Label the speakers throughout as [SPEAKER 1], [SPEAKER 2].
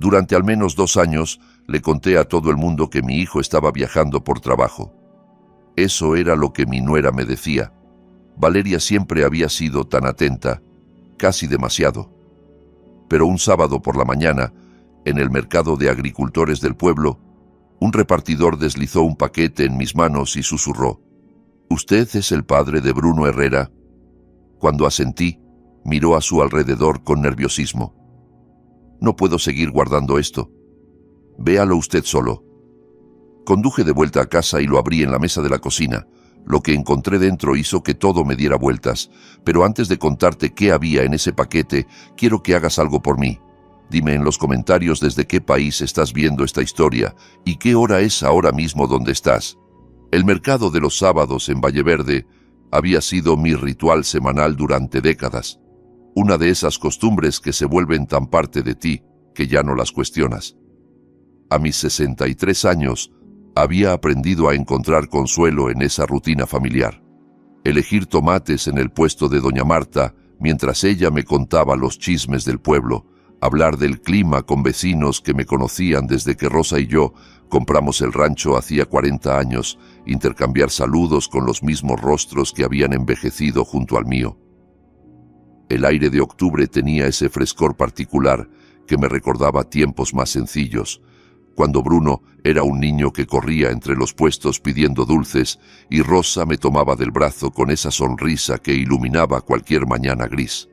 [SPEAKER 1] Durante al menos 2 años le conté a todo el mundo que mi hijo estaba viajando por trabajo. Eso era lo que mi nuera me decía. Valeria siempre había sido tan atenta, casi demasiado. Pero un sábado por la mañana, en el mercado de agricultores del pueblo, un repartidor deslizó un paquete en mis manos y susurró: «¿Usted es el padre de Bruno Herrera?» Cuando asentí, miró a su alrededor con nerviosismo. «No puedo seguir guardando esto. Véalo usted solo». Conduje de vuelta a casa y lo abrí en la mesa de la cocina. Lo que encontré dentro hizo que todo me diera vueltas. Pero antes de contarte qué había en ese paquete, quiero que hagas algo por mí. Dime en los comentarios desde qué país estás viendo esta historia y qué hora es ahora mismo donde estás. El mercado de los sábados en Valleverde había sido mi ritual semanal durante décadas. Una de esas costumbres que se vuelven tan parte de ti que ya no las cuestionas. A mis 63 años, había aprendido a encontrar consuelo en esa rutina familiar. Elegir tomates en el puesto de doña Marta mientras ella me contaba los chismes del pueblo, hablar del clima con vecinos que me conocían desde que Rosa y yo compramos el rancho hacía 40 años, intercambiar saludos con los mismos rostros que habían envejecido junto al mío. El aire de octubre tenía ese frescor particular que me recordaba tiempos más sencillos, cuando Bruno era un niño que corría entre los puestos pidiendo dulces y Rosa me tomaba del brazo con esa sonrisa que iluminaba cualquier mañana gris.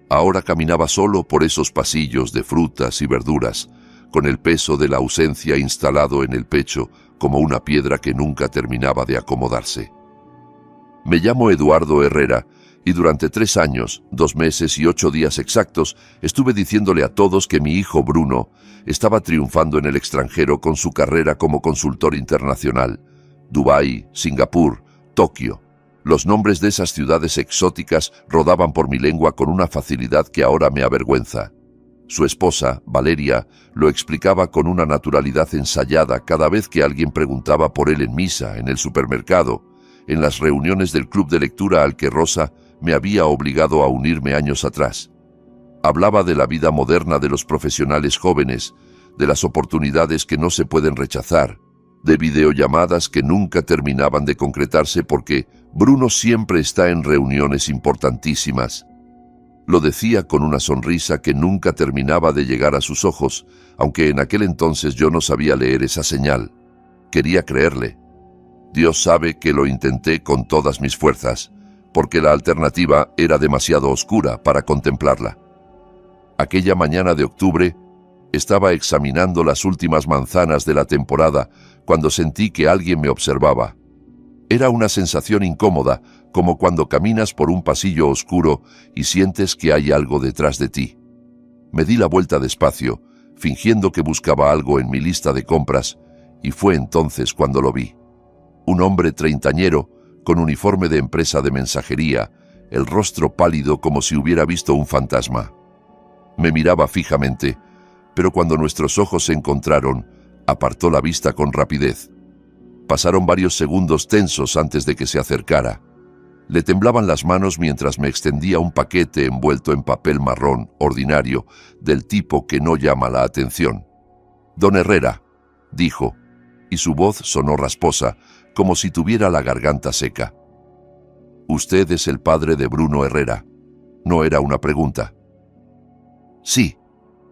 [SPEAKER 1] Ahora caminaba solo por esos pasillos de frutas y verduras, con el peso de la ausencia instalado en el pecho como una piedra que nunca terminaba de acomodarse. Me llamo Eduardo Herrera, y durante 3 años, 2 meses y 8 días exactos, estuve diciéndole a todos que mi hijo Bruno estaba triunfando en el extranjero con su carrera como consultor internacional. Dubái, Singapur, Tokio. Los nombres de esas ciudades exóticas rodaban por mi lengua con una facilidad que ahora me avergüenza. Su esposa, Valeria, lo explicaba con una naturalidad ensayada cada vez que alguien preguntaba por él en misa, en el supermercado, en las reuniones del club de lectura al que Rosa me había obligado a unirme años atrás. Hablaba de la vida moderna de los profesionales jóvenes, de las oportunidades que no se pueden rechazar, de videollamadas que nunca terminaban de concretarse porque Bruno siempre está en reuniones importantísimas. Lo decía con una sonrisa que nunca terminaba de llegar a sus ojos, aunque en aquel entonces yo no sabía leer esa señal. Quería creerle. Dios sabe que lo intenté con todas mis fuerzas, porque la alternativa era demasiado oscura para contemplarla. Aquella mañana de octubre, estaba examinando las últimas manzanas de la temporada cuando sentí que alguien me observaba. Era una sensación incómoda, como cuando caminas por un pasillo oscuro y sientes que hay algo detrás de ti. Me di la vuelta despacio, fingiendo que buscaba algo en mi lista de compras, y fue entonces cuando lo vi. Un hombre treintañero, con uniforme de empresa de mensajería, el rostro pálido como si hubiera visto un fantasma. Me miraba fijamente, pero cuando nuestros ojos se encontraron, apartó la vista con rapidez. Pasaron varios segundos tensos antes de que se acercara. Le temblaban las manos mientras me extendía un paquete envuelto en papel marrón, ordinario, del tipo que no llama la atención. «Don Herrera», dijo, y su voz sonó rasposa, como si tuviera la garganta seca. «¿Usted es el padre de Bruno Herrera?» No era una pregunta. «Sí»,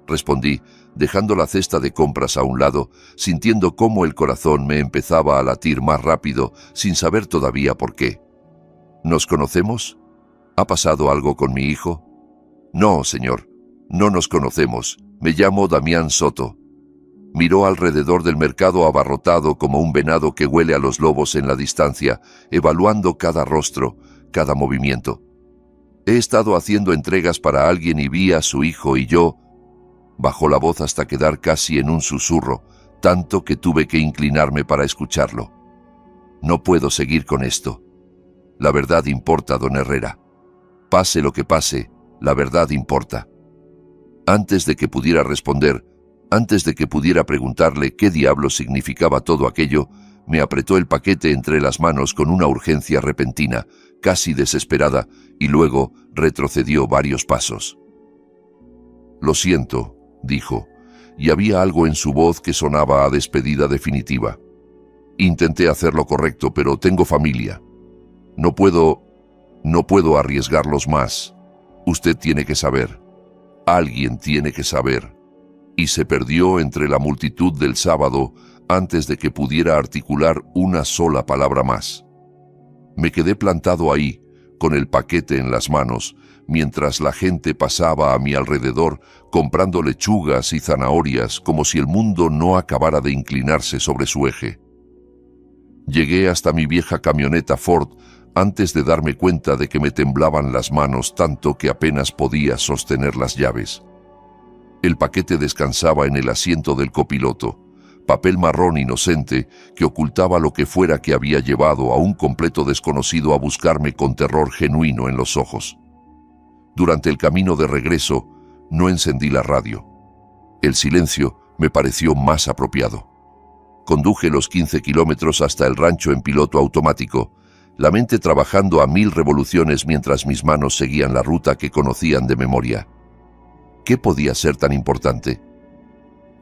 [SPEAKER 1] respondí, dejando la cesta de compras a un lado, sintiendo cómo el corazón me empezaba a latir más rápido, sin saber todavía por qué. «¿Nos conocemos? ¿Ha pasado algo con mi hijo?» «No, señor, no nos conocemos. Me llamo Damián Soto». Miró alrededor del mercado abarrotado como un venado que huele a los lobos en la distancia, evaluando cada rostro, cada movimiento. «He estado haciendo entregas para alguien y vi a su hijo y yo...» Bajó la voz hasta quedar casi en un susurro, tanto que tuve que inclinarme para escucharlo. «No puedo seguir con esto. La verdad importa, don Herrera. Pase lo que pase, la verdad importa». Antes de que pudiera responder, antes de que pudiera preguntarle qué diablo significaba todo aquello, me apretó el paquete entre las manos con una urgencia repentina, casi desesperada, y luego retrocedió varios pasos. «Lo siento», dijo, y había algo en su voz que sonaba a despedida definitiva. Intenté hacer lo correcto, pero tengo familia. No puedo arriesgarlos más. Usted tiene que saber. Alguien tiene que saber. Y se perdió entre la multitud del sábado antes de que pudiera articular una sola palabra más. Me quedé plantado ahí, con el paquete en las manos, mientras la gente pasaba a mi alrededor comprando lechugas y zanahorias como si el mundo no acabara de inclinarse sobre su eje. Llegué hasta mi vieja camioneta Ford antes de darme cuenta de que me temblaban las manos tanto que apenas podía sostener las llaves. El paquete descansaba en el asiento del copiloto, papel marrón inocente que ocultaba lo que fuera que había llevado a un completo desconocido a buscarme con terror genuino en los ojos. Durante el camino de regreso, no encendí la radio. El silencio me pareció más apropiado. Conduje los 15 kilómetros hasta el rancho en piloto automático, la mente trabajando a 1000 revoluciones mientras mis manos seguían la ruta que conocían de memoria. ¿Qué podía ser tan importante?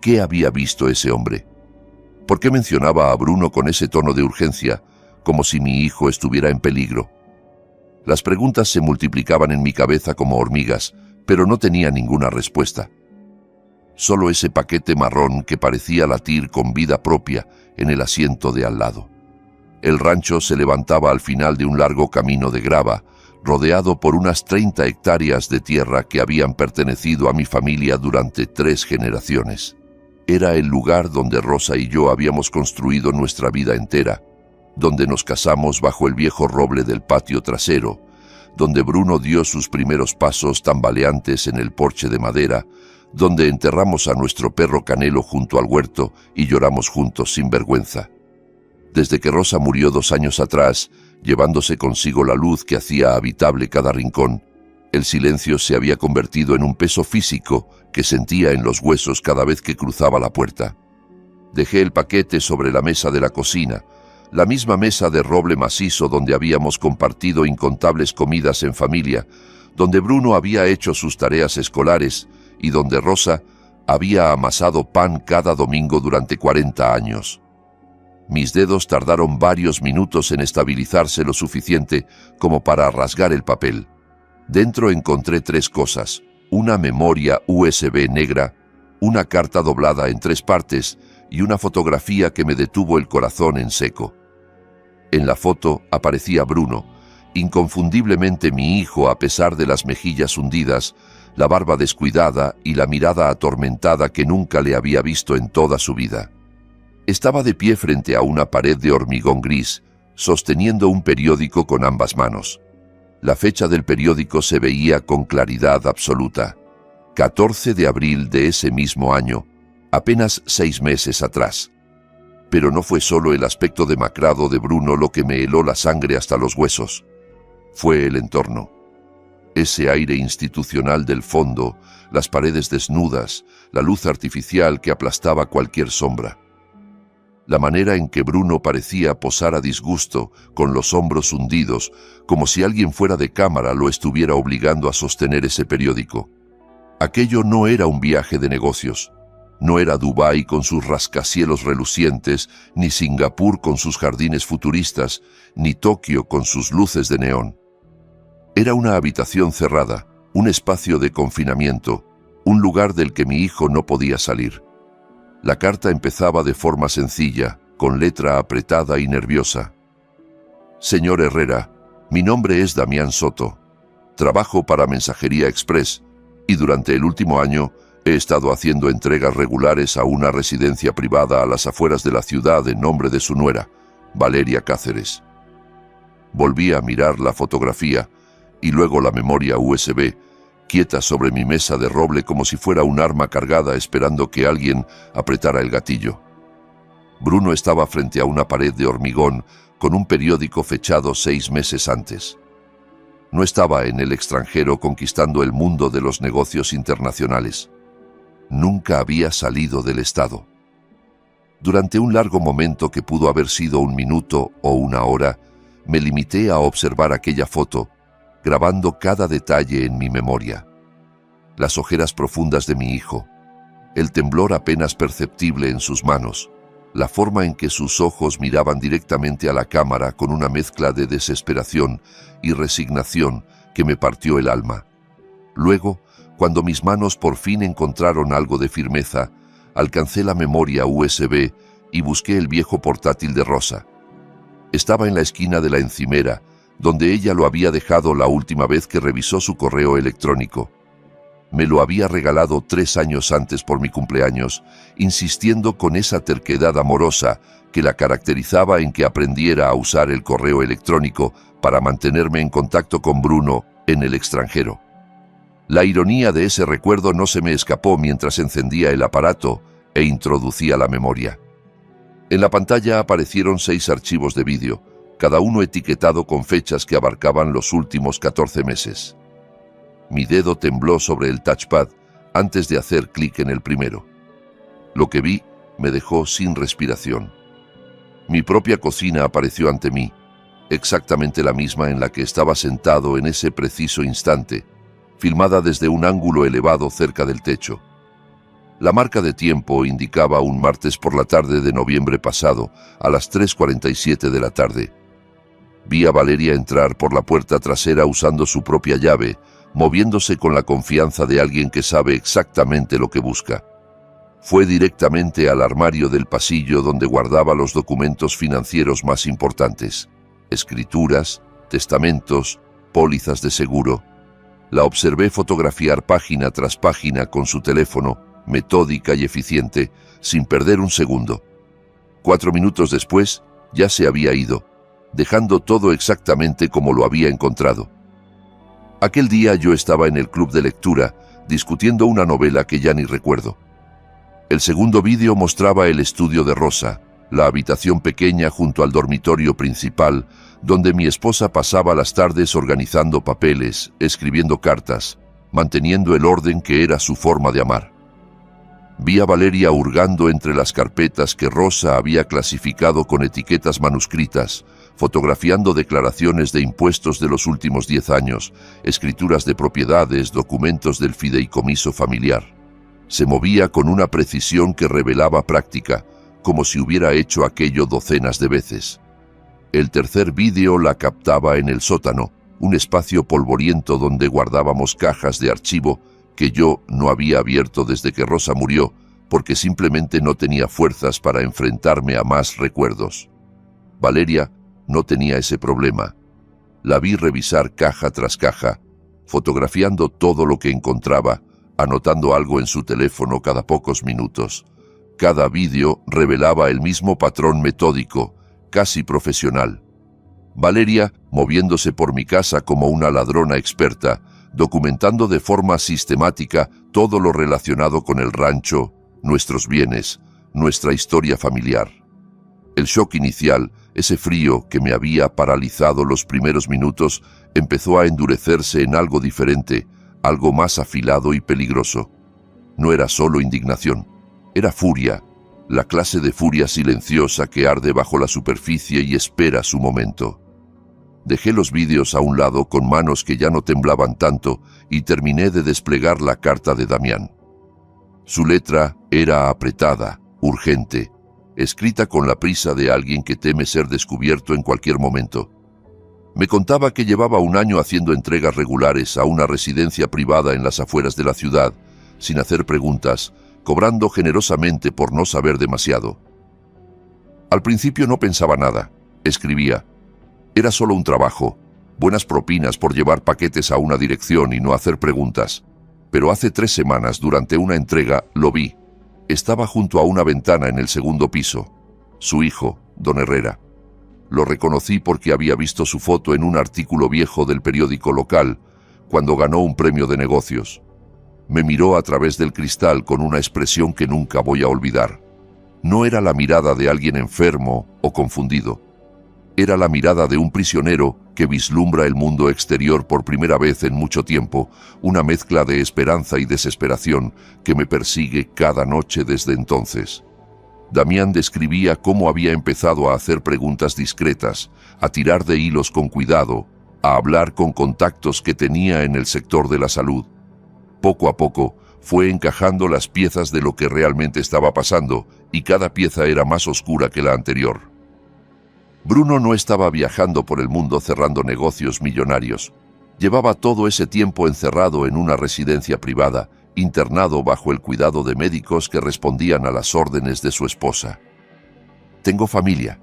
[SPEAKER 1] ¿Qué había visto ese hombre? ¿Por qué mencionaba a Bruno con ese tono de urgencia, como si mi hijo estuviera en peligro? Las preguntas se multiplicaban en mi cabeza como hormigas, pero no tenía ninguna respuesta. Solo ese paquete marrón que parecía latir con vida propia en el asiento de al lado. El rancho se levantaba al final de un largo camino de grava, rodeado por unas 30 hectáreas de tierra que habían pertenecido a mi familia durante 3 generaciones. Era el lugar donde Rosa y yo habíamos construido nuestra vida entera, donde nos casamos bajo el viejo roble del patio trasero, donde Bruno dio sus primeros pasos tambaleantes en el porche de madera, donde enterramos a nuestro perro Canelo junto al huerto y lloramos juntos sin vergüenza. Desde que Rosa murió 2 años atrás, llevándose consigo la luz que hacía habitable cada rincón, el silencio se había convertido en un peso físico que sentía en los huesos cada vez que cruzaba la puerta. Dejé el paquete sobre la mesa de la cocina, la misma mesa de roble macizo donde habíamos compartido incontables comidas en familia, donde Bruno había hecho sus tareas escolares y donde Rosa había amasado pan cada domingo durante 40 años. Mis dedos tardaron varios minutos en estabilizarse lo suficiente como para rasgar el papel. Dentro encontré 3 cosas: una memoria USB negra, una carta doblada en 3 partes y una fotografía que me detuvo el corazón en seco. En la foto aparecía Bruno, inconfundiblemente mi hijo a pesar de las mejillas hundidas, la barba descuidada y la mirada atormentada que nunca le había visto en toda su vida. Estaba de pie frente a una pared de hormigón gris, sosteniendo un periódico con ambas manos. La fecha del periódico se veía con claridad absoluta: 14 de abril de ese mismo año, apenas 6 meses atrás. Pero no fue solo el aspecto demacrado de Bruno lo que me heló la sangre hasta los huesos. Fue el entorno. Ese aire institucional del fondo, las paredes desnudas, la luz artificial que aplastaba cualquier sombra. La manera en que Bruno parecía posar a disgusto, con los hombros hundidos, como si alguien fuera de cámara lo estuviera obligando a sostener ese periódico. Aquello no era un viaje de negocios. No era Dubái con sus rascacielos relucientes, ni Singapur con sus jardines futuristas, ni Tokio con sus luces de neón. Era una habitación cerrada, un espacio de confinamiento, un lugar del que mi hijo no podía salir. La carta empezaba de forma sencilla, con letra apretada y nerviosa. Señor Herrera, mi nombre es Damián Soto. Trabajo para Mensajería Express y durante el último año he estado haciendo entregas regulares a una residencia privada a las afueras de la ciudad en nombre de su nuera, Valeria Cáceres. Volví a mirar la fotografía y luego la memoria USB, quieta sobre mi mesa de roble como si fuera un arma cargada esperando que alguien apretara el gatillo. Bruno estaba frente a una pared de hormigón con un periódico fechado 6 meses antes. No estaba en el extranjero conquistando el mundo de los negocios internacionales. Nunca había salido del Estado. Durante un largo momento que pudo haber sido 1 minuto o 1 hora, me limité a observar aquella foto, grabando cada detalle en mi memoria. Las ojeras profundas de mi hijo, el temblor apenas perceptible en sus manos, la forma en que sus ojos miraban directamente a la cámara con una mezcla de desesperación y resignación que me partió el alma. Luego, cuando mis manos por fin encontraron algo de firmeza, alcancé la memoria USB y busqué el viejo portátil de Rosa. Estaba en la esquina de la encimera, donde ella lo había dejado la última vez que revisó su correo electrónico. Me lo había regalado 3 años antes por mi cumpleaños, insistiendo con esa terquedad amorosa que la caracterizaba en que aprendiera a usar el correo electrónico para mantenerme en contacto con Bruno en el extranjero. La ironía de ese recuerdo no se me escapó mientras encendía el aparato e introducía la memoria. En la pantalla aparecieron 6 archivos de vídeo, cada uno etiquetado con fechas que abarcaban los últimos 14 meses. Mi dedo tembló sobre el touchpad antes de hacer clic en el primero. Lo que vi me dejó sin respiración. Mi propia cocina apareció ante mí, exactamente la misma en la que estaba sentado en ese preciso instante, filmada desde un ángulo elevado cerca del techo. La marca de tiempo indicaba un martes por la tarde de noviembre pasado, a las 3:47 de la tarde. Vi a Valeria entrar por la puerta trasera usando su propia llave, moviéndose con la confianza de alguien que sabe exactamente lo que busca. Fue directamente al armario del pasillo donde guardaba los documentos financieros más importantes: escrituras, testamentos, pólizas de seguro. La observé fotografiar página tras página con su teléfono, metódica y eficiente, sin perder un segundo. 4 minutos después, ya se había ido, dejando todo exactamente como lo había encontrado. Aquel día yo estaba en el club de lectura, discutiendo una novela que ya ni recuerdo. El segundo vídeo mostraba el estudio de Rosa, la habitación pequeña junto al dormitorio principal, donde mi esposa pasaba las tardes organizando papeles, escribiendo cartas, manteniendo el orden que era su forma de amar. Vi a Valeria hurgando entre las carpetas que Rosa había clasificado con etiquetas manuscritas, fotografiando declaraciones de impuestos de los últimos 10 años, escrituras de propiedades, documentos del fideicomiso familiar. Se movía con una precisión que revelaba práctica, como si hubiera hecho aquello docenas de veces. El tercer vídeo la captaba en el sótano, un espacio polvoriento donde guardábamos cajas de archivo que yo no había abierto desde que Rosa murió, porque simplemente no tenía fuerzas para enfrentarme a más recuerdos. Valeria no tenía ese problema. La vi revisar caja tras caja, fotografiando todo lo que encontraba, anotando algo en su teléfono cada pocos minutos. Cada vídeo revelaba el mismo patrón metódico, casi profesional. Valeria, moviéndose por mi casa como una ladrona experta, documentando de forma sistemática todo lo relacionado con el rancho, nuestros bienes, nuestra historia familiar. El shock inicial, ese frío que me había paralizado los primeros minutos, empezó a endurecerse en algo diferente, algo más afilado y peligroso. No era solo indignación, era furia, la clase de furia silenciosa que arde bajo la superficie y espera su momento. Dejé los vídeos a un lado con manos que ya no temblaban tanto y terminé de desplegar la carta de Damián. Su letra era apretada, urgente, escrita con la prisa de alguien que teme ser descubierto en cualquier momento. Me contaba que llevaba 1 año haciendo entregas regulares a una residencia privada en las afueras de la ciudad, sin hacer preguntas, cobrando generosamente por no saber demasiado. Al principio no pensaba nada, escribía. Era solo un trabajo, buenas propinas por llevar paquetes a una dirección y no hacer preguntas. Pero hace 3 semanas, durante una entrega, lo vi. Estaba junto a una ventana en el 2º piso. Su hijo, don Herrera. Lo reconocí porque había visto su foto en un artículo viejo del periódico local, cuando ganó un premio de negocios. Me miró a través del cristal con una expresión que nunca voy a olvidar. No era la mirada de alguien enfermo o confundido. Era la mirada de un prisionero que vislumbra el mundo exterior por primera vez en mucho tiempo, una mezcla de esperanza y desesperación que me persigue cada noche desde entonces. Damián describía cómo había empezado a hacer preguntas discretas, a tirar de hilos con cuidado, a hablar con contactos que tenía en el sector de la salud. Poco a poco Fue encajando las piezas de lo que realmente estaba pasando, y cada pieza era más oscura que la anterior. Bruno no estaba viajando por el mundo cerrando negocios millonarios. Llevaba todo ese tiempo encerrado en una residencia privada, internado bajo el cuidado de médicos que respondían a las órdenes de su esposa. «Tengo familia»,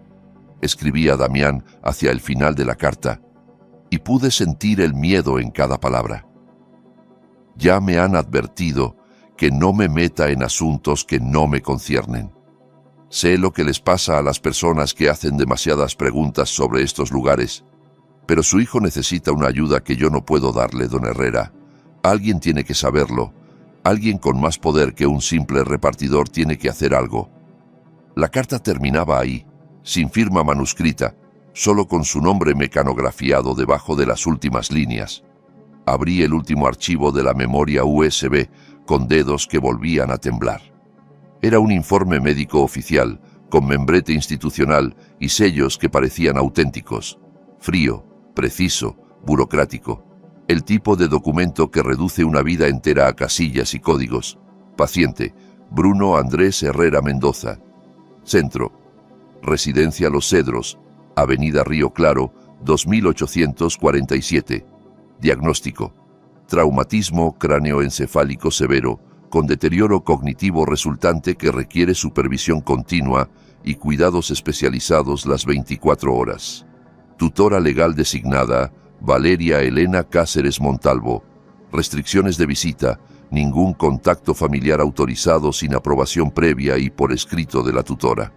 [SPEAKER 1] escribía Damián hacia el final de la carta, y pude sentir el miedo en cada palabra. «Ya me han advertido que no me meta en asuntos que no me conciernen. Sé lo que les pasa a las personas que hacen demasiadas preguntas sobre estos lugares, pero su hijo necesita una ayuda que yo no puedo darle, don Herrera. Alguien tiene que saberlo. Alguien con más poder que un simple repartidor tiene que hacer algo». La carta terminaba ahí, sin firma manuscrita, solo con su nombre mecanografiado debajo de las últimas líneas. Abrí el último archivo de la memoria USB con dedos que volvían a temblar. Era un informe médico oficial, con membrete institucional y sellos que parecían auténticos. Frío, preciso, burocrático. El tipo de documento que reduce una vida entera a casillas y códigos. Paciente, Bruno Andrés Herrera Mendoza. Centro, Residencia Los Cedros, Avenida Río Claro, 2847. Diagnóstico: traumatismo cráneoencefálico severo, con deterioro cognitivo resultante que requiere supervisión continua y cuidados especializados las 24 horas. Tutora legal designada: Valeria Elena Cáceres Montalvo. Restricciones de visita: ningún contacto familiar autorizado sin aprobación previa y por escrito de la tutora.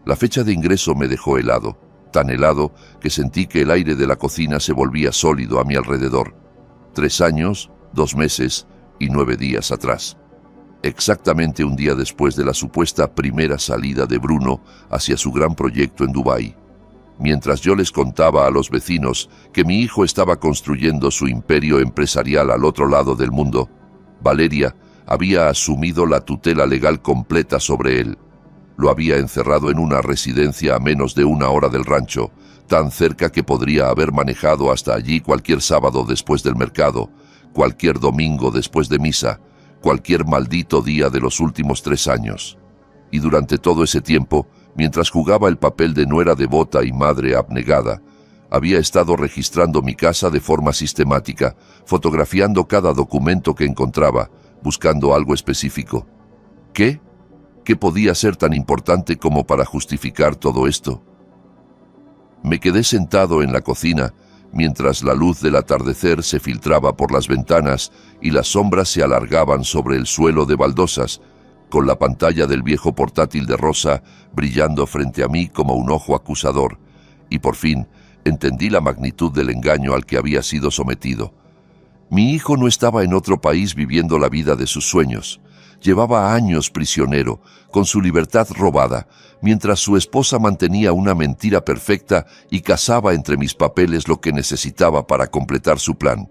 [SPEAKER 1] La fecha de ingreso me dejó helado, tan helado que sentí que el aire de la cocina se volvía sólido a mi alrededor. 3 años, 2 meses y 9 días atrás. Exactamente un día después de la supuesta primera salida de Bruno hacia su gran proyecto en Dubái. Mientras yo les contaba a los vecinos que mi hijo estaba construyendo su imperio empresarial al otro lado del mundo, Valeria había asumido la tutela legal completa sobre él. Lo había encerrado en una residencia a menos de 1 hora del rancho, tan cerca que podría haber manejado hasta allí cualquier sábado después del mercado, cualquier domingo después de misa, cualquier maldito día de los últimos 3 años. Y durante todo ese tiempo, mientras jugaba el papel de nuera devota y madre abnegada, había estado registrando mi casa de forma sistemática, fotografiando cada documento que encontraba, buscando algo específico. ¿Qué? ¿Qué podía ser tan importante como para justificar todo esto? Me quedé sentado en la cocina, mientras la luz del atardecer se filtraba por las ventanas y las sombras se alargaban sobre el suelo de baldosas, con la pantalla del viejo portátil de Rosa brillando frente a mí como un ojo acusador, y por fin entendí la magnitud del engaño al que había sido sometido. Mi hijo no estaba en otro país viviendo la vida de sus sueños. Llevaba años prisionero, con su libertad robada, mientras su esposa mantenía una mentira perfecta y cazaba entre mis papeles lo que necesitaba para completar su plan,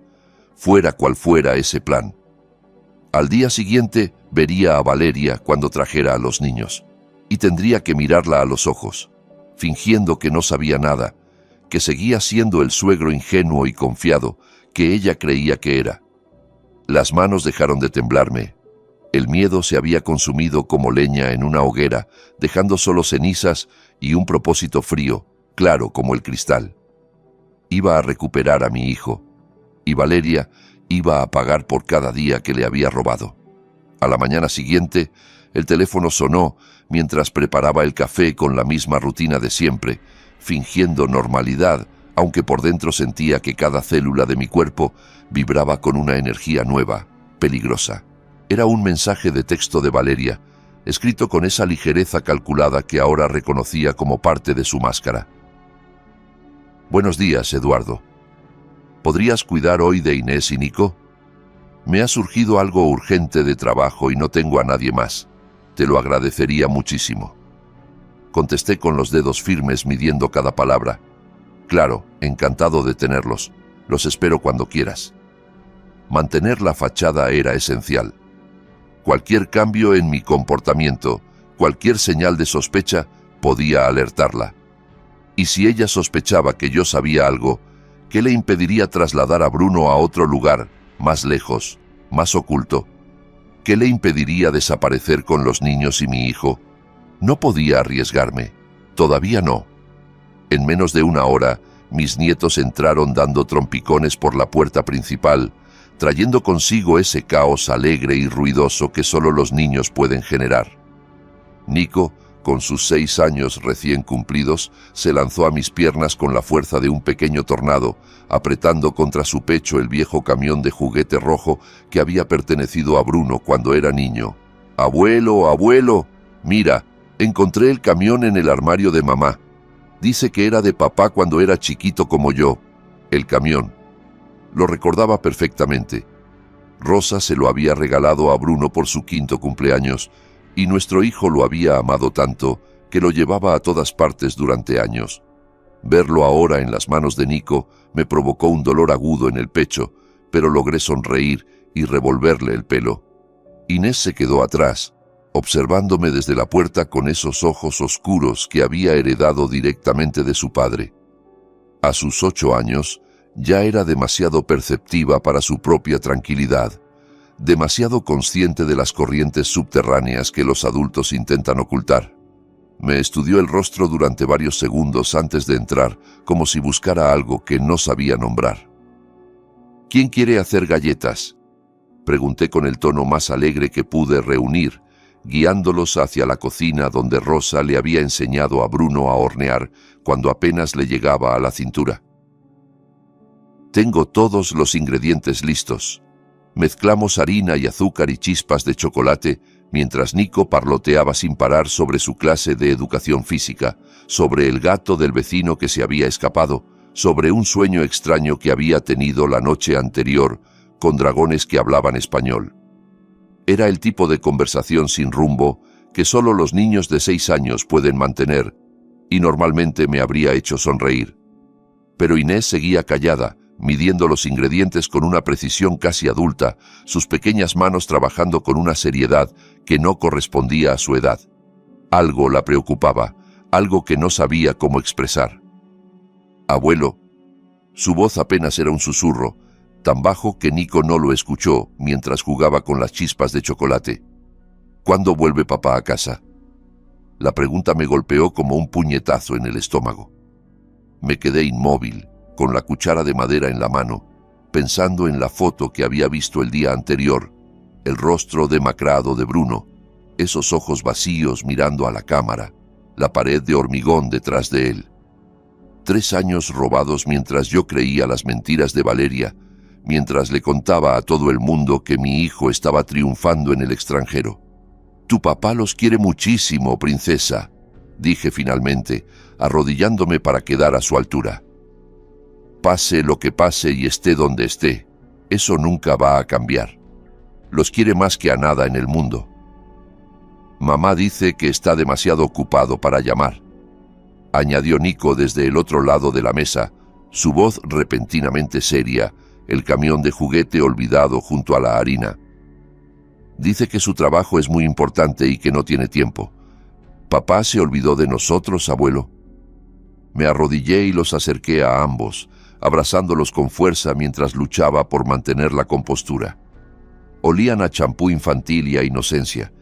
[SPEAKER 1] fuera cual fuera ese plan. Al día siguiente vería a Valeria cuando trajera a los niños, y tendría que mirarla a los ojos, fingiendo que no sabía nada, que seguía siendo el suegro ingenuo y confiado que ella creía que era. Las manos dejaron de temblarme. El miedo se había consumido como leña en una hoguera, dejando solo cenizas y un propósito frío, claro como el cristal. Iba a recuperar a mi hijo, y Valeria iba a pagar por cada día que le había robado. A la mañana siguiente, el teléfono sonó mientras preparaba el café con la misma rutina de siempre, fingiendo normalidad, aunque por dentro sentía que cada célula de mi cuerpo vibraba con una energía nueva, peligrosa. Era un mensaje de texto de Valeria, escrito con esa ligereza calculada que ahora reconocía como parte de su máscara. Buenos días, Eduardo. ¿Podrías cuidar hoy de Inés y Nico? Me ha surgido algo urgente de trabajo y no tengo a nadie más. Te lo agradecería muchísimo. Contesté con los dedos firmes midiendo cada palabra. Claro, encantado de tenerlos. Los espero cuando quieras. Mantener la fachada era esencial. Cualquier cambio en mi comportamiento, cualquier señal de sospecha, podía alertarla. Y si ella sospechaba que yo sabía algo, ¿qué le impediría trasladar a Bruno a otro lugar, más lejos, más oculto? ¿Qué le impediría desaparecer con los niños y mi hijo? No podía arriesgarme. Todavía no. En menos de una hora, mis nietos entraron dando trompicones por la puerta principal, trayendo consigo ese caos alegre y ruidoso que solo los niños pueden generar. Nico, con sus 6 años recién cumplidos, se lanzó a mis piernas con la fuerza de un pequeño tornado, apretando contra su pecho el viejo camión de juguete rojo que había pertenecido a Bruno cuando era niño. «Abuelo, abuelo, mira, encontré el camión en el armario de mamá. Dice que era de papá cuando era chiquito como yo. El camión». Lo recordaba perfectamente. Rosa se lo había regalado a Bruno por su 5º cumpleaños, y nuestro hijo lo había amado tanto que lo llevaba a todas partes durante años. Verlo ahora en las manos de Nico me provocó un dolor agudo en el pecho, pero logré sonreír y revolverle el pelo. Inés se quedó atrás, observándome desde la puerta con esos ojos oscuros que había heredado directamente de su padre. A sus 8 años, ya era demasiado perceptiva para su propia tranquilidad, demasiado consciente de las corrientes subterráneas que los adultos intentan ocultar. Me estudió el rostro durante varios segundos antes de entrar, como si buscara algo que no sabía nombrar. «¿Quién quiere hacer galletas?», pregunté con el tono más alegre que pude reunir, guiándolos hacia la cocina donde Rosa le había enseñado a Bruno a hornear cuando apenas le llegaba a la cintura. «Tengo todos los ingredientes listos». Mezclamos harina y azúcar y chispas de chocolate mientras Nico parloteaba sin parar sobre su clase de educación física, sobre el gato del vecino que se había escapado, sobre un sueño extraño que había tenido la noche anterior con dragones que hablaban español. Era el tipo de conversación sin rumbo que solo los niños de 6 años pueden mantener, y normalmente me habría hecho sonreír. Pero Inés seguía callada, midiendo los ingredientes con una precisión casi adulta, sus pequeñas manos trabajando con una seriedad que no correspondía a su edad. Algo la preocupaba, algo que no sabía cómo expresar. «Abuelo». Su voz apenas era un susurro, tan bajo que Nico no lo escuchó mientras jugaba con las chispas de chocolate. «¿Cuándo vuelve papá a casa?». La pregunta me golpeó como un puñetazo en el estómago. Me quedé inmóvil, con la cuchara de madera en la mano, pensando en la foto que había visto el día anterior, el rostro demacrado de Bruno, esos ojos vacíos mirando a la cámara, la pared de hormigón detrás de él. 3 años robados mientras yo creía las mentiras de Valeria, mientras le contaba a todo el mundo que mi hijo estaba triunfando en el extranjero. «Tu papá los quiere muchísimo, princesa», dije finalmente, arrodillándome para quedar a su altura. «Pase lo que pase y esté donde esté, eso nunca va a cambiar. Los quiere más que a nada en el mundo». «Mamá dice que está demasiado ocupado para llamar», añadió Nico desde el otro lado de la mesa, su voz repentinamente seria, el camión de juguete olvidado junto a la harina. «Dice que su trabajo es muy importante y que no tiene tiempo. ¿Papá se olvidó de nosotros, abuelo?». Me arrodillé y los acerqué a ambos, abrazándolos con fuerza mientras luchaba por mantener la compostura. Olían a champú infantil y a inocencia,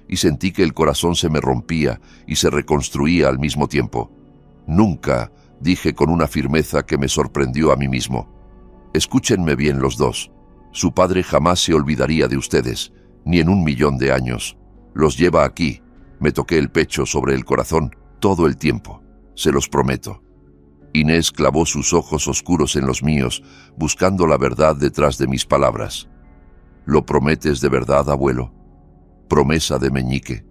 [SPEAKER 1] y sentí que el corazón se me rompía y se reconstruía al mismo tiempo. «Nunca», dije con una firmeza que me sorprendió a mí mismo. «Escúchenme bien los dos. Su padre jamás se olvidaría de ustedes, ni en 1.000.000 de años. Los lleva aquí». Me toqué el pecho sobre el corazón todo el tiempo. «Se los prometo». Inés clavó sus ojos oscuros en los míos, buscando la verdad detrás de mis palabras. «¿Lo prometes de verdad, abuelo?». «Promesa de meñique».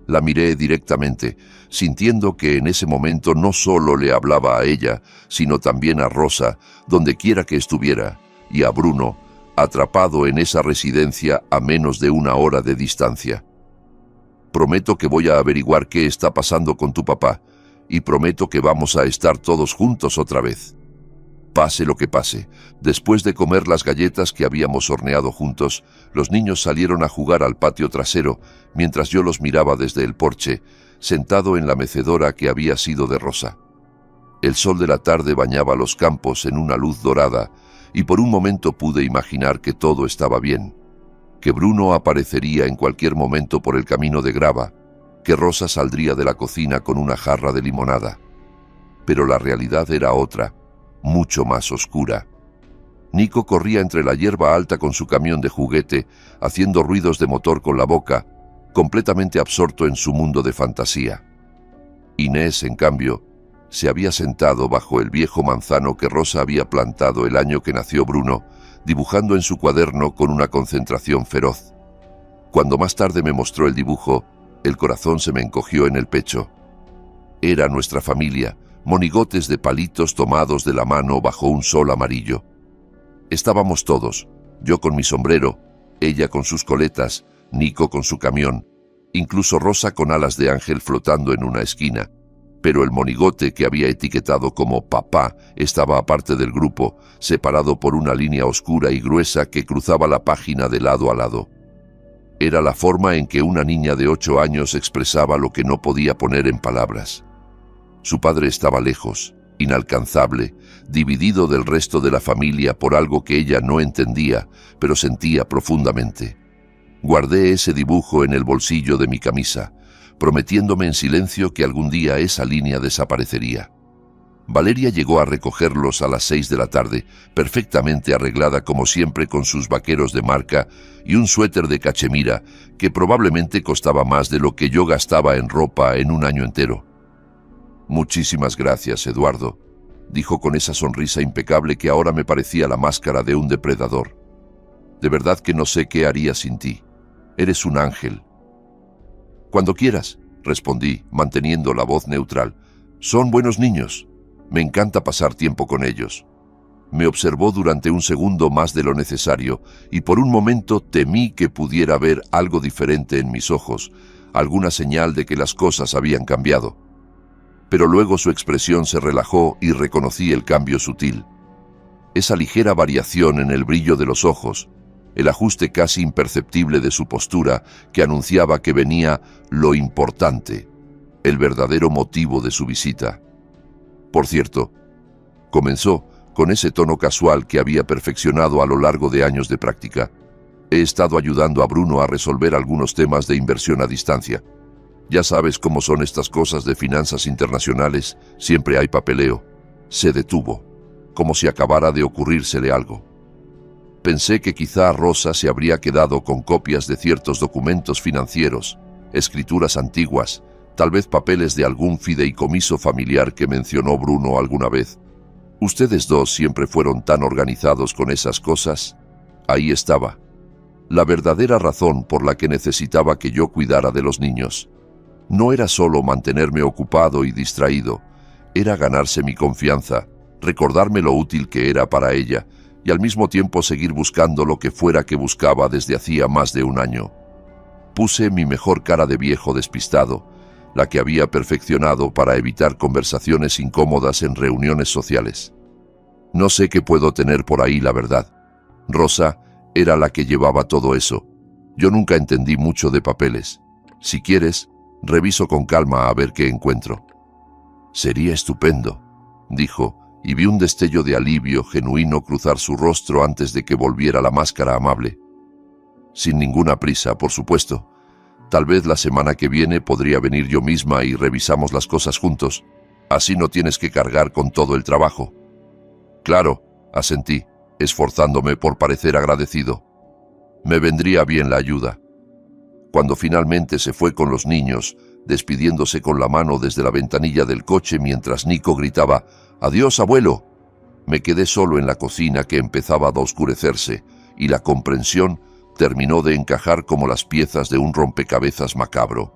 [SPEAKER 1] La miré directamente, sintiendo que en ese momento no solo le hablaba a ella, sino también a Rosa, donde quiera que estuviera, y a Bruno, atrapado en esa residencia a menos de 1 hora de distancia. «Prometo que voy a averiguar qué está pasando con tu papá, y prometo que vamos a estar todos juntos otra vez. Pase lo que pase». Después de comer las galletas que habíamos horneado juntos, los niños salieron a jugar al patio trasero, mientras yo los miraba desde el porche, sentado en la mecedora que había sido de Rosa. El sol de la tarde bañaba los campos en una luz dorada, y por un momento pude imaginar que todo estaba bien, que Bruno aparecería en cualquier momento por el camino de grava, que Rosa saldría de la cocina con una jarra de limonada. Pero la realidad era otra, mucho más oscura. Nico corría entre la hierba alta con su camión de juguete, haciendo ruidos de motor con la boca, completamente absorto en su mundo de fantasía. Inés, en cambio, se había sentado bajo el viejo manzano que Rosa había plantado el año que nació Bruno, dibujando en su cuaderno con una concentración feroz. Cuando más tarde me mostró el dibujo, el corazón se me encogió en el pecho. Era nuestra familia, monigotes de palitos tomados de la mano bajo un sol amarillo. Estábamos todos, yo con mi sombrero, ella con sus coletas, Nico con su camión, incluso Rosa con alas de ángel flotando en una esquina, pero el monigote que había etiquetado como papá estaba aparte del grupo, separado por una línea oscura y gruesa que cruzaba la página de lado a lado. Era la forma en que una niña de 8 años expresaba lo que no podía poner en palabras. Su padre estaba lejos, inalcanzable, dividido del resto de la familia por algo que ella no entendía, pero sentía profundamente. Guardé ese dibujo en el bolsillo de mi camisa, prometiéndome en silencio que algún día esa línea desaparecería. Valeria llegó a recogerlos a las 6 de la tarde, perfectamente arreglada como siempre con sus vaqueros de marca y un suéter de cachemira que probablemente costaba más de lo que yo gastaba en ropa en un año entero. «Muchísimas gracias, Eduardo», dijo con esa sonrisa impecable que ahora me parecía la máscara de un depredador. «De verdad que no sé qué haría sin ti. Eres un ángel». «Cuando quieras», respondí, manteniendo la voz neutral. «Son buenos niños. Me encanta pasar tiempo con ellos». Me observó durante un segundo más de lo necesario y por un momento temí que pudiera ver algo diferente en mis ojos, alguna señal de que las cosas habían cambiado. Pero luego su expresión se relajó y reconocí el cambio sutil. Esa ligera variación en el brillo de los ojos, el ajuste casi imperceptible de su postura que anunciaba que venía lo importante, el verdadero motivo de su visita. Por cierto, comenzó con ese tono casual que había perfeccionado a lo largo de años de práctica. He estado ayudando a Bruno a resolver algunos temas de inversión a distancia. Ya sabes cómo son estas cosas de finanzas internacionales, siempre hay papeleo. Se detuvo, como si acabara de ocurrírsele algo. Pensé que quizá Rosa se habría quedado con copias de ciertos documentos financieros, escrituras antiguas, tal vez papeles de algún fideicomiso familiar que mencionó Bruno alguna vez. Ustedes dos siempre fueron tan organizados con esas cosas. Ahí estaba, la verdadera razón por la que necesitaba que yo cuidara de los niños. No era solo mantenerme ocupado y distraído, era ganarse mi confianza, recordarme lo útil que era para ella y al mismo tiempo seguir buscando lo que fuera que buscaba desde hacía más de un año. Puse mi mejor cara de viejo despistado, la que había perfeccionado para evitar conversaciones incómodas en reuniones sociales. No sé qué puedo tener por ahí, la verdad. Rosa era la que llevaba todo eso. Yo nunca entendí mucho de papeles. Si quieres, reviso con calma a ver qué encuentro. Sería estupendo, dijo, y vi un destello de alivio genuino cruzar su rostro antes de que volviera la máscara amable. Sin ninguna prisa, por supuesto. Tal vez la semana que viene podría venir yo misma y revisamos las cosas juntos. Así no tienes que cargar con todo el trabajo. Claro, asentí, esforzándome por parecer agradecido. Me vendría bien la ayuda. Cuando finalmente se fue con los niños, despidiéndose con la mano desde la ventanilla del coche mientras Nico gritaba «¡Adiós, abuelo!», me quedé solo en la cocina que empezaba a oscurecerse y la comprensión terminó de encajar como las piezas de un rompecabezas macabro.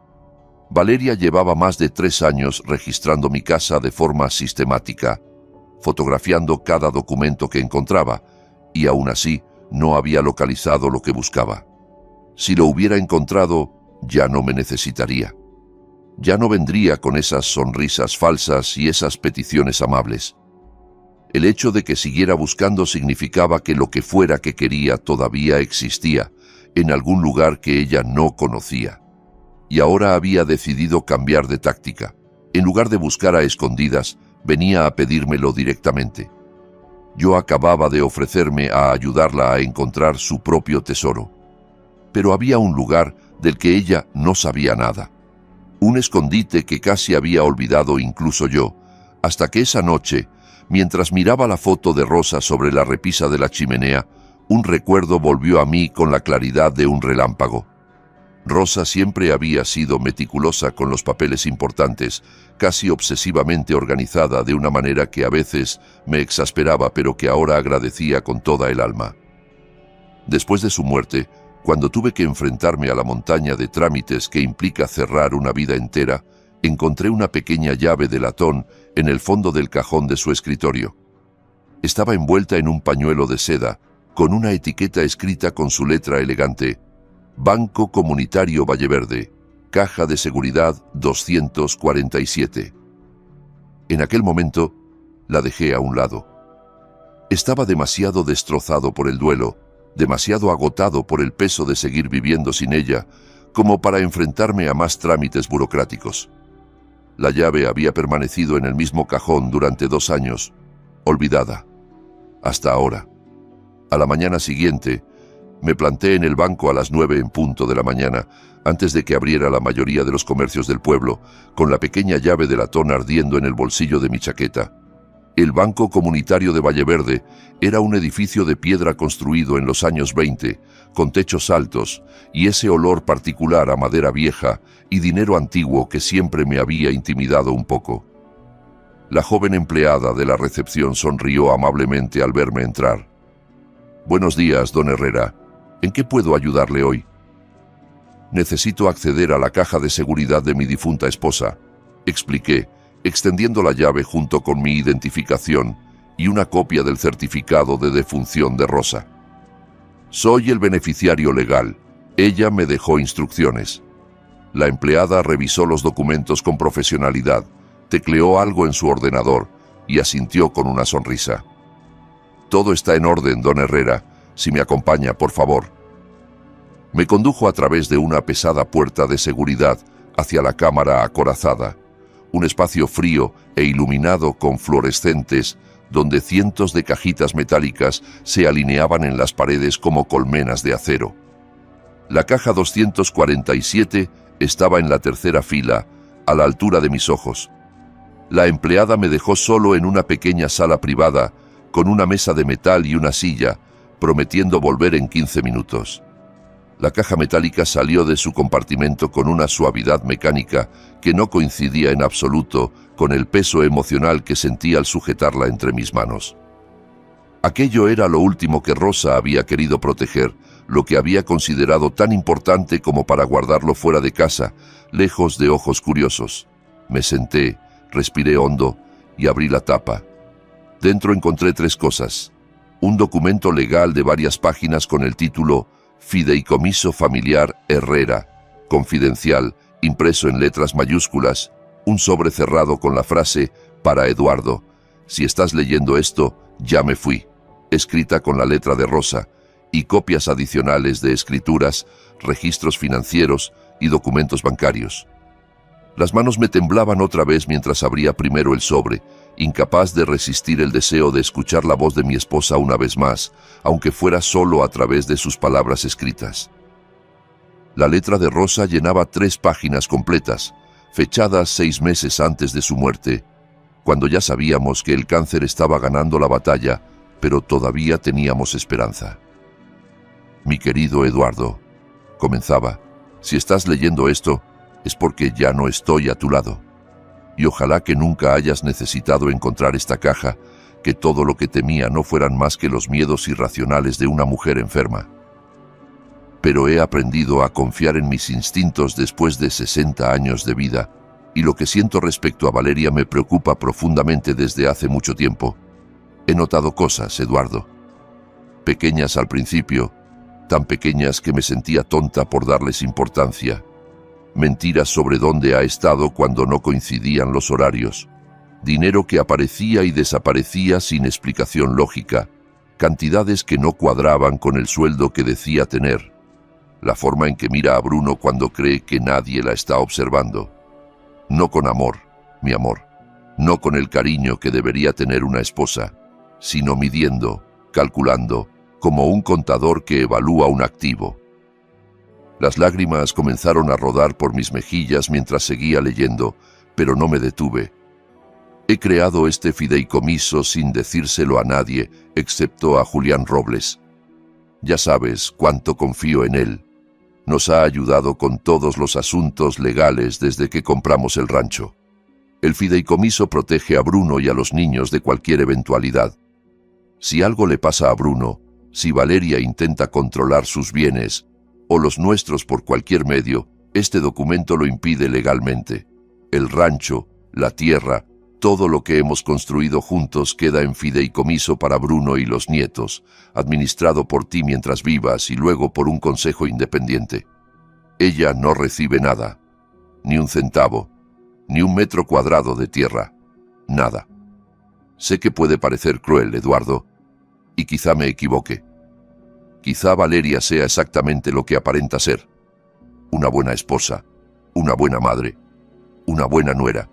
[SPEAKER 1] Valeria llevaba más de 3 años registrando mi casa de forma sistemática, fotografiando cada documento que encontraba, y aún así no había localizado lo que buscaba. Si lo hubiera encontrado, ya no me necesitaría. Ya no vendría con esas sonrisas falsas y esas peticiones amables. El hecho de que siguiera buscando significaba que lo que fuera que quería todavía existía, en algún lugar que ella no conocía. Y ahora había decidido cambiar de táctica. En lugar de buscar a escondidas, venía a pedírmelo directamente. Yo acababa de ofrecerme a ayudarla a encontrar su propio tesoro. pero había un lugar del que ella no sabía nada. Un escondite que casi había olvidado incluso yo, hasta que esa noche, mientras miraba la foto de Rosa sobre la repisa de la chimenea, un recuerdo volvió a mí con la claridad de un relámpago. Rosa siempre había sido meticulosa con los papeles importantes, casi obsesivamente organizada de una manera que a veces me exasperaba, pero que ahora agradecía con toda el alma. Después de su muerte, cuando tuve que enfrentarme a la montaña de trámites que implica cerrar una vida entera, encontré una pequeña llave de latón en el fondo del cajón de su escritorio. Estaba envuelta en un pañuelo de seda, con una etiqueta escrita con su letra elegante: Banco Comunitario Valleverde, Caja de Seguridad 247. En aquel momento, la dejé a un lado. Estaba demasiado destrozado por el duelo, demasiado agotado por el peso de seguir viviendo sin ella, como para enfrentarme a más trámites burocráticos. La llave había permanecido en el mismo cajón durante 2 años, olvidada. Hasta ahora. A la mañana siguiente, me planté en el banco a las 9 en punto de la mañana, antes de que abriera la mayoría de los comercios del pueblo, con la pequeña llave de latón ardiendo en el bolsillo de mi chaqueta. El Banco Comunitario de Valleverde era un edificio de piedra construido en los años 20, con techos altos, y ese olor particular a madera vieja y dinero antiguo que siempre me había intimidado un poco. La joven empleada de la recepción sonrió amablemente al verme entrar. «Buenos días, don Herrera. ¿En qué puedo ayudarle hoy?» «Necesito acceder a la caja de seguridad de mi difunta esposa», expliqué, extendiendo la llave junto con mi identificación y una copia del certificado de defunción de Rosa. «Soy el beneficiario legal. Ella me dejó instrucciones». La empleada revisó los documentos con profesionalidad, tecleó algo en su ordenador y asintió con una sonrisa. «Todo está en orden, don Herrera. Si me acompaña, por favor». Me condujo a través de una pesada puerta de seguridad hacia la cámara acorazada, un espacio frío e iluminado con fluorescentes, donde cientos de cajitas metálicas se alineaban en las paredes como colmenas de acero. La caja 247 estaba en la tercera fila, a la altura de mis ojos. La empleada me dejó solo en una pequeña sala privada, con una mesa de metal y una silla, prometiendo volver en 15 minutos. La caja metálica salió de su compartimento con una suavidad mecánica que no coincidía en absoluto con el peso emocional que sentía al sujetarla entre mis manos. Aquello era lo último que Rosa había querido proteger, lo que había considerado tan importante como para guardarlo fuera de casa, lejos de ojos curiosos. Me senté, respiré hondo y abrí la tapa. Dentro encontré 3 cosas: un documento legal de varias páginas con el título Fideicomiso Familiar Herrera, confidencial, impreso en letras mayúsculas, un sobre cerrado con la frase «Para Eduardo, si estás leyendo esto, ya me fui», escrita con la letra de Rosa, y copias adicionales de escrituras, registros financieros y documentos bancarios. Las manos me temblaban otra vez mientras abría primero el sobre, incapaz de resistir el deseo de escuchar la voz de mi esposa una vez más, aunque fuera solo a través de sus palabras escritas. La letra de Rosa llenaba 3 páginas completas, fechadas 6 meses antes de su muerte, cuando ya sabíamos que el cáncer estaba ganando la batalla, pero todavía teníamos esperanza. «Mi querido Eduardo», comenzaba, «si estás leyendo esto, es porque ya no estoy a tu lado. Y ojalá que nunca hayas necesitado encontrar esta caja, que todo lo que temía no fueran más que los miedos irracionales de una mujer enferma. Pero he aprendido a confiar en mis instintos después de 60 años de vida, y lo que siento respecto a Valeria me preocupa profundamente desde hace mucho tiempo. He notado cosas, Eduardo. Pequeñas al principio, tan pequeñas que me sentía tonta por darles importancia. Mentiras sobre dónde ha estado cuando no coincidían los horarios. Dinero que aparecía y desaparecía sin explicación lógica. Cantidades que no cuadraban con el sueldo que decía tener. La forma en que mira a Bruno cuando cree que nadie la está observando. No con amor, mi amor. No con el cariño que debería tener una esposa, sino midiendo, calculando, como un contador que evalúa un activo. Las lágrimas comenzaron a rodar por mis mejillas mientras seguía leyendo, pero no me detuve. He creado este fideicomiso sin decírselo a nadie, excepto a Julián Robles. Ya sabes cuánto confío en él. Nos ha ayudado con todos los asuntos legales desde que compramos el rancho. El fideicomiso protege a Bruno y a los niños de cualquier eventualidad. Si algo le pasa a Bruno, si Valeria intenta controlar sus bienes, o los nuestros por cualquier medio, este documento lo impide legalmente. El rancho, la tierra, todo lo que hemos construido juntos queda en fideicomiso para Bruno y los nietos, administrado por ti mientras vivas y luego por un consejo independiente. Ella no recibe nada, ni un centavo, ni un metro cuadrado de tierra, nada. Sé que puede parecer cruel, Eduardo, y quizá me equivoque. Quizá Valeria sea exactamente lo que aparenta ser. Una buena esposa, una buena madre, una buena nuera.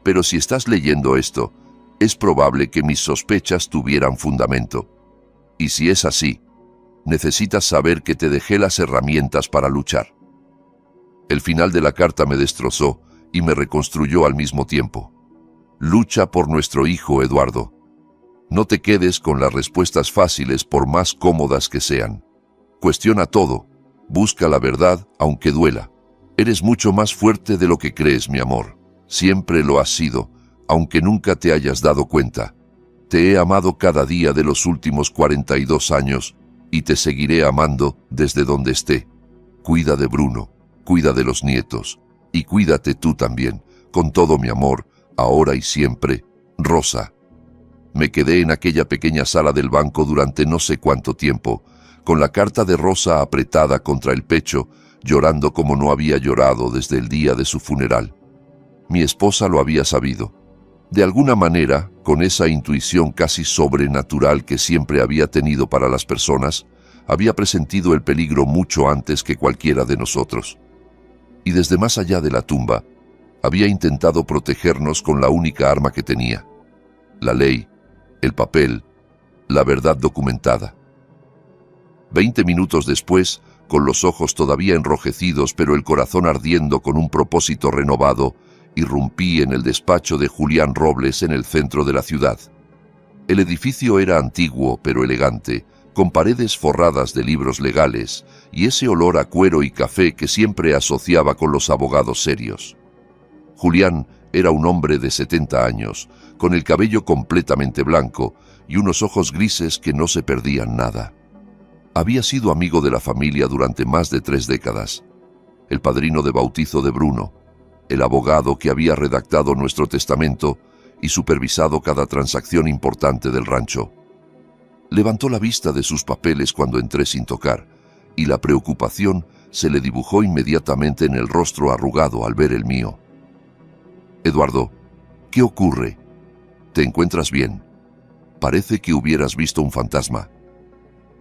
[SPEAKER 1] Pero si estás leyendo esto, es probable que mis sospechas tuvieran fundamento. Y si es así, necesitas saber que te dejé las herramientas para luchar. El final de la carta me destrozó y me reconstruyó al mismo tiempo. Lucha por nuestro hijo, Eduardo. No te quedes con las respuestas fáciles por más cómodas que sean. Cuestiona todo. Busca la verdad, aunque duela. Eres mucho más fuerte de lo que crees, mi amor. Siempre lo has sido, aunque nunca te hayas dado cuenta. Te he amado cada día de los últimos 42 años y te seguiré amando desde donde esté. Cuida de Bruno, cuida de los nietos y cuídate tú también, con todo mi amor, ahora y siempre, Rosa. Me quedé en aquella pequeña sala del banco durante no sé cuánto tiempo, con la carta de Rosa apretada contra el pecho, llorando como no había llorado desde el día de su funeral. Mi esposa lo había sabido. De alguna manera, con esa intuición casi sobrenatural que siempre había tenido para las personas, había presentido el peligro mucho antes que cualquiera de nosotros. Y desde más allá de la tumba, había intentado protegernos con la única arma que tenía: la ley, el papel, la verdad documentada. 20 minutos después, con los ojos todavía enrojecidos pero el corazón ardiendo con un propósito renovado, irrumpí en el despacho de Julián Robles en el centro de la ciudad. El edificio era antiguo pero elegante, con paredes forradas de libros legales y ese olor a cuero y café que siempre asociaba con los abogados serios. Julián era un hombre de 70 años, con el cabello completamente blanco y unos ojos grises que no se perdían nada. Había sido amigo de la familia durante más de 3 décadas, el padrino de bautizo de Bruno, el abogado que había redactado nuestro testamento y supervisado cada transacción importante del rancho. Levantó la vista de sus papeles cuando entré sin tocar, y la preocupación se le dibujó inmediatamente en el rostro arrugado al ver el mío. Eduardo, ¿qué ocurre? ¿Te encuentras bien? Parece que hubieras visto un fantasma.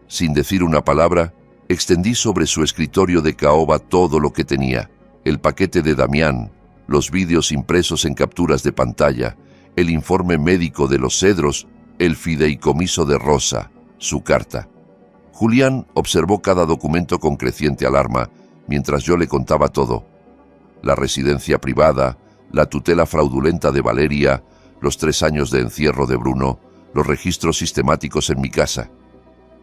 [SPEAKER 1] Sin decir una palabra, extendí sobre su escritorio de caoba todo lo que tenía: el paquete de Damián, los vídeos impresos en capturas de pantalla, el informe médico de los Cedros, el fideicomiso de Rosa, su carta. Julián observó cada documento con creciente alarma, mientras yo le contaba todo: la residencia privada, la tutela fraudulenta de Valeria, los 3 años de encierro de Bruno, los registros sistemáticos en mi casa.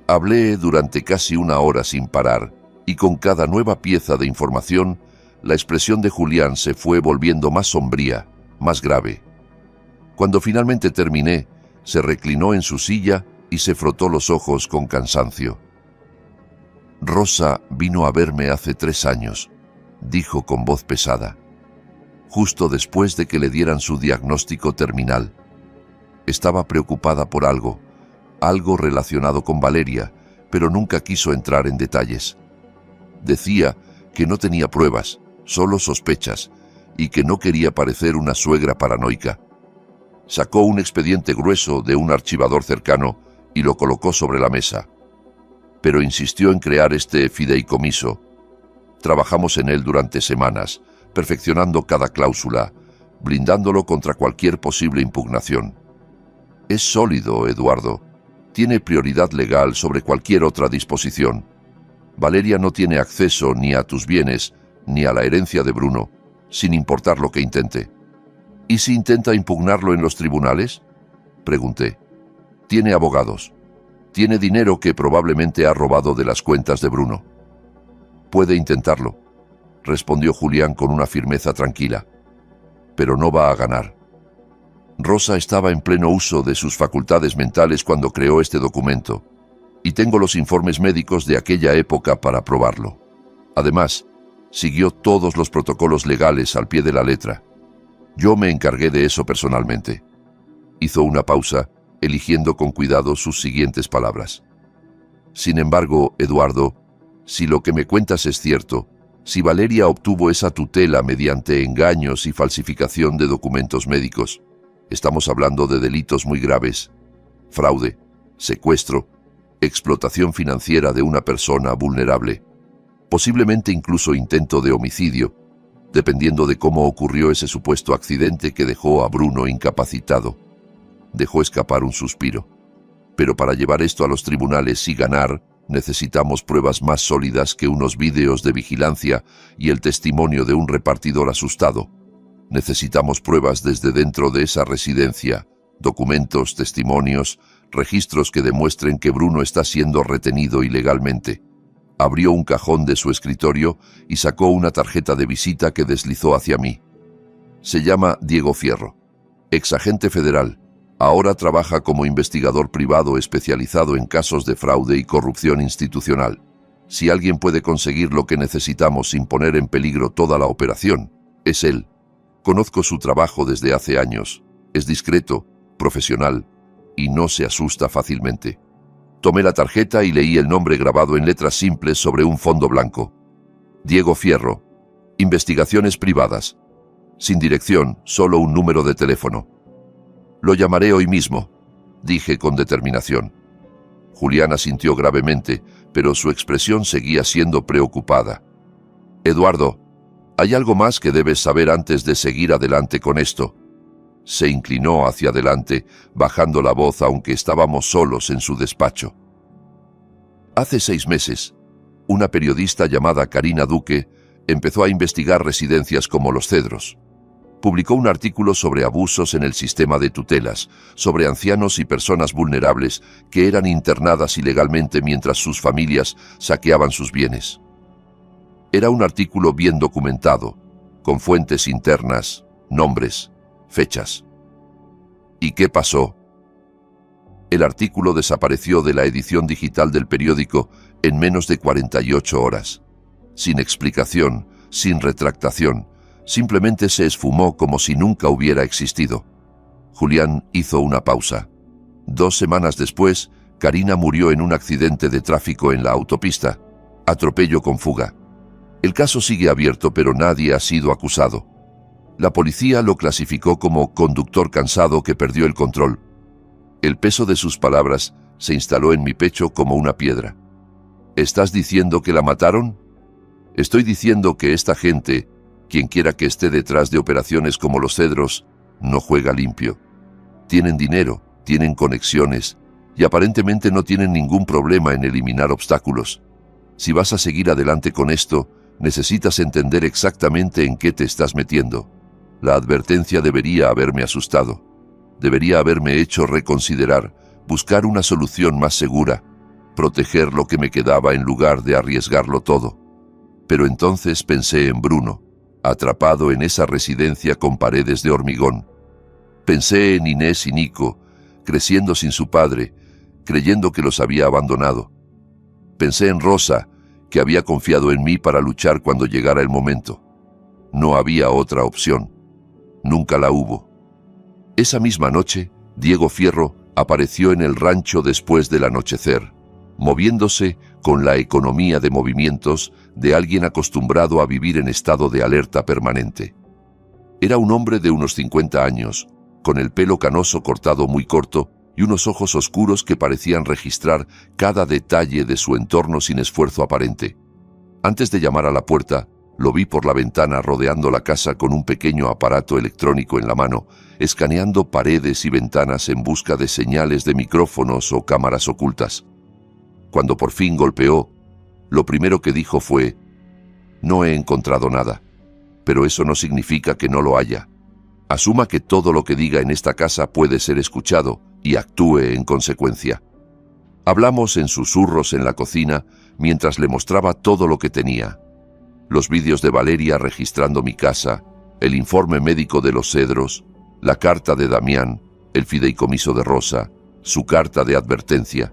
[SPEAKER 1] Hablé durante casi 1 hora sin parar, y con cada nueva pieza de información, la expresión de Julián se fue volviendo más sombría, más grave. Cuando finalmente terminé, se reclinó en su silla y se frotó los ojos con cansancio. Rosa vino a verme hace 3 años, dijo con voz pesada, justo después de que le dieran su diagnóstico terminal. Estaba preocupada por algo relacionado con Valeria, pero nunca quiso entrar en detalles. Decía que no tenía pruebas, solo sospechas, y que no quería parecer una suegra paranoica. Sacó un expediente grueso de un archivador cercano y lo colocó sobre la mesa. Pero insistió en crear este fideicomiso. Trabajamos en él durante semanas, perfeccionando cada cláusula, blindándolo contra cualquier posible impugnación. Es sólido, Eduardo. Tiene prioridad legal sobre cualquier otra disposición. Valeria no tiene acceso ni a tus bienes, ni a la herencia de Bruno, sin importar lo que intente. ¿Y si intenta impugnarlo en los tribunales?, pregunté. Tiene abogados. Tiene dinero que probablemente ha robado de las cuentas de Bruno. Puede intentarlo, respondió Julián con una firmeza tranquila. Pero no va a ganar. Rosa estaba en pleno uso de sus facultades mentales cuando creó este documento, y tengo los informes médicos de aquella época para probarlo. Además, siguió todos los protocolos legales al pie de la letra. Yo me encargué de eso personalmente. Hizo una pausa, eligiendo con cuidado sus siguientes palabras. Sin embargo, Eduardo, si lo que me cuentas es cierto, si Valeria obtuvo esa tutela mediante engaños y falsificación de documentos médicos, estamos hablando de delitos muy graves: fraude, secuestro, explotación financiera de una persona vulnerable, posiblemente incluso intento de homicidio, dependiendo de cómo ocurrió ese supuesto accidente que dejó a Bruno incapacitado. Dejó escapar un suspiro. Pero para llevar esto a los tribunales y ganar, necesitamos pruebas más sólidas que unos vídeos de vigilancia y el testimonio de un repartidor asustado. Necesitamos pruebas desde dentro de esa residencia, documentos, testimonios, registros que demuestren que Bruno está siendo retenido ilegalmente. Abrió un cajón de su escritorio y sacó una tarjeta de visita que deslizó hacia mí. Se llama Diego Fierro, exagente federal. Ahora trabaja como investigador privado especializado en casos de fraude y corrupción institucional. Si alguien puede conseguir lo que necesitamos sin poner en peligro toda la operación, es él. Conozco su trabajo desde hace años. Es discreto, profesional y no se asusta fácilmente. Tomé la tarjeta y leí el nombre grabado en letras simples sobre un fondo blanco. Diego Fierro. Investigaciones privadas. Sin dirección, solo un número de teléfono. Lo llamaré hoy mismo, dije con determinación. Julián asintió gravemente, pero su expresión seguía siendo preocupada. Eduardo, hay algo más que debes saber antes de seguir adelante con esto. Se inclinó hacia adelante, bajando la voz aunque estábamos solos en su despacho. Hace 6 meses, una periodista llamada Karina Duque empezó a investigar residencias como Los Cedros. Publicó un artículo sobre abusos en el sistema de tutelas, sobre ancianos y personas vulnerables que eran internadas ilegalmente mientras sus familias saqueaban sus bienes. Era un artículo bien documentado, con fuentes internas, nombres, fechas. ¿Y qué pasó? El artículo desapareció de la edición digital del periódico en menos de 48 horas. Sin explicación, sin retractación, simplemente se esfumó como si nunca hubiera existido. Julián hizo una pausa. 2 semanas después, Karina murió en un accidente de tráfico en la autopista. Atropello con fuga. El caso sigue abierto, pero nadie ha sido acusado. La policía lo clasificó como conductor cansado que perdió el control. El peso de sus palabras se instaló en mi pecho como una piedra. ¿Estás diciendo que la mataron? Estoy diciendo que esta gente, quien quiera que esté detrás de operaciones como Los Cedros, no juega limpio. Tienen dinero, tienen conexiones y aparentemente no tienen ningún problema en eliminar obstáculos. Si vas a seguir adelante con esto, necesitas entender exactamente en qué te estás metiendo. La advertencia debería haberme asustado. Debería haberme hecho reconsiderar, buscar una solución más segura, proteger lo que me quedaba en lugar de arriesgarlo todo. Pero entonces pensé en Bruno, atrapado en esa residencia con paredes de hormigón. Pensé en Inés y Nico, creciendo sin su padre, creyendo que los había abandonado. Pensé en Rosa, que había confiado en mí para luchar cuando llegara el momento. No había otra opción. Nunca la hubo. Esa misma noche, Diego Fierro apareció en el rancho después del anochecer, moviéndose con la economía de movimientos de alguien acostumbrado a vivir en estado de alerta permanente. Era un hombre de unos 50 años, con el pelo canoso cortado muy corto y unos ojos oscuros que parecían registrar cada detalle de su entorno sin esfuerzo aparente. Antes de llamar a la puerta, lo vi por la ventana rodeando la casa con un pequeño aparato electrónico en la mano, escaneando paredes y ventanas en busca de señales de micrófonos o cámaras ocultas. Cuando por fin golpeó, Lo primero que dijo fue: «No he encontrado nada, pero eso no significa que no lo haya. Asuma que todo lo que diga en esta casa puede ser escuchado y actúe en consecuencia». Hablamos en susurros en la cocina mientras le mostraba todo lo que tenía. Los vídeos de Valeria registrando mi casa, el informe médico de los Cedros, la carta de Damián, el fideicomiso de Rosa, su carta de advertencia.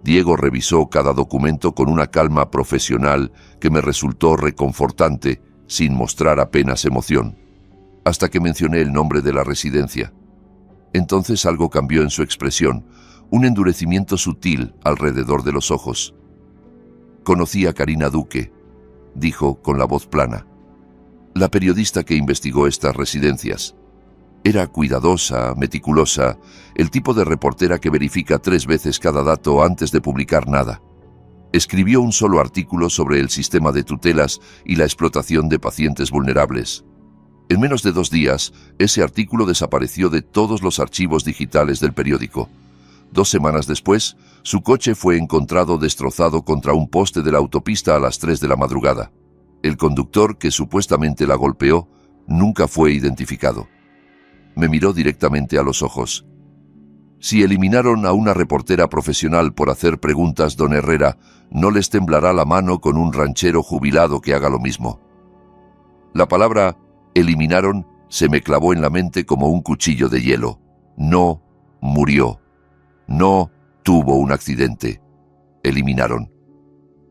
[SPEAKER 1] Diego revisó cada documento con una calma profesional que me resultó reconfortante, sin mostrar apenas emoción, hasta que mencioné el nombre de la residencia. Entonces algo cambió en su expresión, un endurecimiento sutil alrededor de los ojos. «Conocí a Karina Duque», dijo con la voz plana, «la periodista que investigó estas residencias. Era cuidadosa, meticulosa, el tipo de reportera que verifica 3 veces cada dato antes de publicar nada. Escribió un solo artículo sobre el sistema de tutelas y la explotación de pacientes vulnerables. En menos de 2 días, ese artículo desapareció de todos los archivos digitales del periódico. 2 semanas después, su coche fue encontrado destrozado contra un poste de la autopista a las 3 de la madrugada. El conductor que supuestamente la golpeó nunca fue identificado». Me miró directamente a los ojos. «Si eliminaron a una reportera profesional por hacer preguntas, don Herrera, no les temblará la mano con un ranchero jubilado que haga lo mismo». La palabra «eliminaron» se me clavó en la mente como un cuchillo de hielo. No murió. No tuvo un accidente. Eliminaron.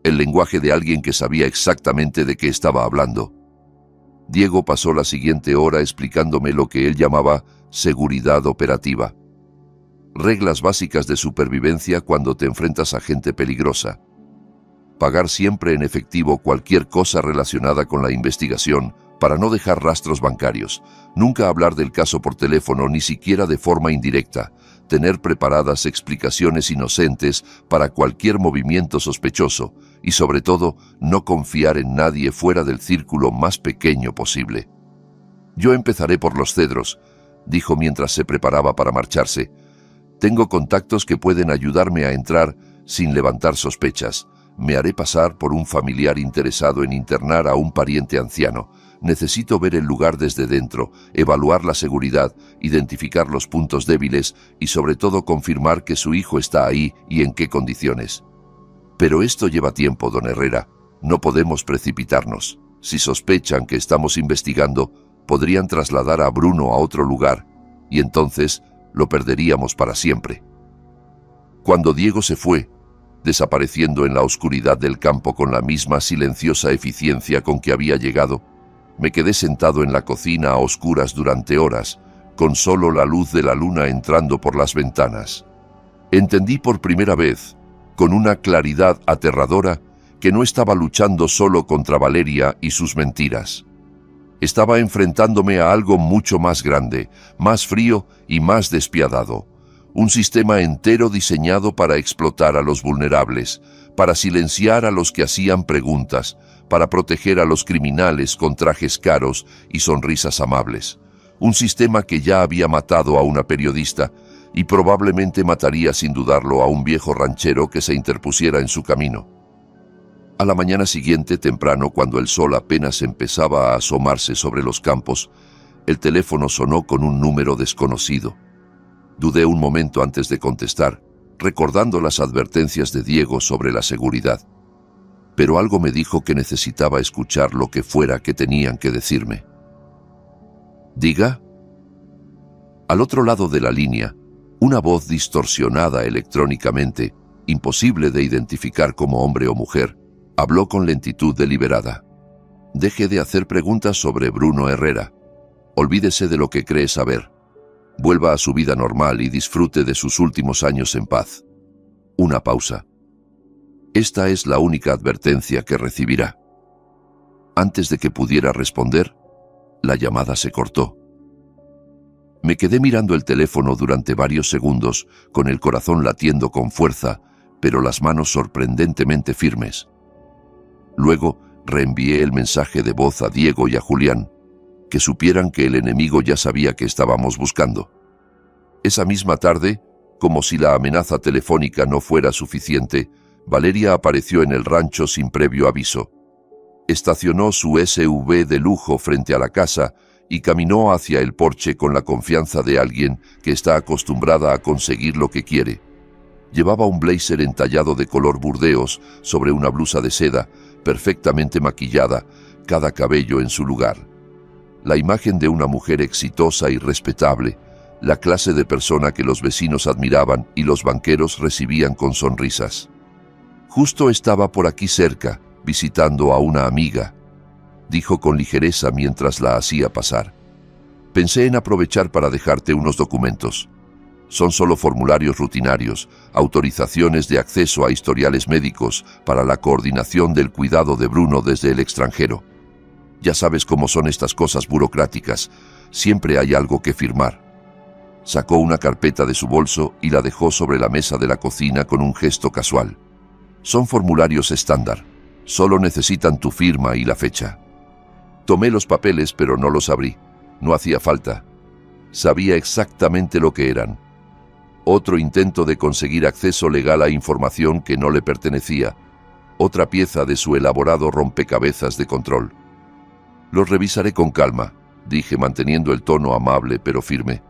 [SPEAKER 1] El lenguaje de alguien que sabía exactamente de qué estaba hablando. Diego pasó la siguiente hora explicándome lo que él llamaba seguridad operativa. Reglas básicas de supervivencia cuando te enfrentas a gente peligrosa. Pagar siempre en efectivo cualquier cosa relacionada con la investigación para no dejar rastros bancarios. Nunca hablar del caso por teléfono, ni siquiera de forma indirecta. Tener preparadas explicaciones inocentes para cualquier movimiento sospechoso y, sobre todo, no confiar en nadie fuera del círculo más pequeño posible. «Yo empezaré por los Cedros», dijo mientras se preparaba para marcharse. «Tengo contactos que pueden ayudarme a entrar sin levantar sospechas. Me haré pasar por un familiar interesado en internar a un pariente anciano. Necesito ver el lugar desde dentro, evaluar la seguridad, identificar los puntos débiles y sobre todo confirmar que su hijo está ahí y en qué condiciones. Pero esto lleva tiempo, don Herrera. No podemos precipitarnos. Si sospechan que estamos investigando, podrían trasladar a Bruno a otro lugar y entonces lo perderíamos para siempre». Cuando Diego se fue, desapareciendo en la oscuridad del campo con la misma silenciosa eficiencia con que había llegado, me quedé sentado en la cocina a oscuras durante horas, con solo la luz de la luna entrando por las ventanas. Entendí por primera vez, con una claridad aterradora, que no estaba luchando solo contra Valeria y sus mentiras. Estaba enfrentándome a algo mucho más grande, más frío y más despiadado. Un sistema entero diseñado para explotar a los vulnerables, para silenciar a los que hacían preguntas, para proteger a los criminales con trajes caros y sonrisas amables. Un sistema que ya había matado a una periodista y probablemente mataría sin dudarlo a un viejo ranchero que se interpusiera en su camino. A la mañana siguiente, temprano, cuando el sol apenas empezaba a asomarse sobre los campos, el teléfono sonó con un número desconocido. Dudé un momento antes de contestar, recordando las advertencias de Diego sobre la seguridad. Pero algo me dijo que necesitaba escuchar lo que fuera que tenían que decirme. «¿Diga?» Al otro lado de la línea, una voz distorsionada electrónicamente, imposible de identificar como hombre o mujer, habló con lentitud deliberada. «Deje de hacer preguntas sobre Bruno Herrera. Olvídese de lo que cree saber. Vuelva a su vida normal y disfrute de sus últimos años en paz». Una pausa. «Esta es la única advertencia que recibirá». Antes de que pudiera responder, la llamada se cortó. Me quedé mirando el teléfono durante varios segundos, con el corazón latiendo con fuerza, pero las manos sorprendentemente firmes. Luego reenvié el mensaje de voz a Diego y a Julián, que supieran que el enemigo ya sabía que estábamos buscando. Esa misma tarde, como si la amenaza telefónica no fuera suficiente, Valeria apareció en el rancho sin previo aviso. Estacionó su SUV de lujo frente a la casa y caminó hacia el porche con la confianza de alguien que está acostumbrada a conseguir lo que quiere. Llevaba un blazer entallado de color burdeos sobre una blusa de seda, perfectamente maquillada, cada cabello en su lugar. La imagen de una mujer exitosa y respetable, la clase de persona que los vecinos admiraban y los banqueros recibían con sonrisas. Justo estaba por aquí cerca, visitando a una amiga, dijo con ligereza mientras la hacía pasar. Pensé en aprovechar para dejarte unos documentos. Son solo formularios rutinarios, autorizaciones de acceso a historiales médicos para la coordinación del cuidado de Bruno desde el extranjero. Ya sabes cómo son estas cosas burocráticas, siempre hay algo que firmar. Sacó una carpeta de su bolso y la dejó sobre la mesa de la cocina con un gesto casual. Son formularios estándar, solo necesitan tu firma y la fecha. Tomé los papeles pero no los abrí, no hacía falta. Sabía exactamente lo que eran. Otro intento de conseguir acceso legal a información que no le pertenecía, otra pieza de su elaborado rompecabezas de control. Los revisaré con calma, dije manteniendo el tono amable pero firme.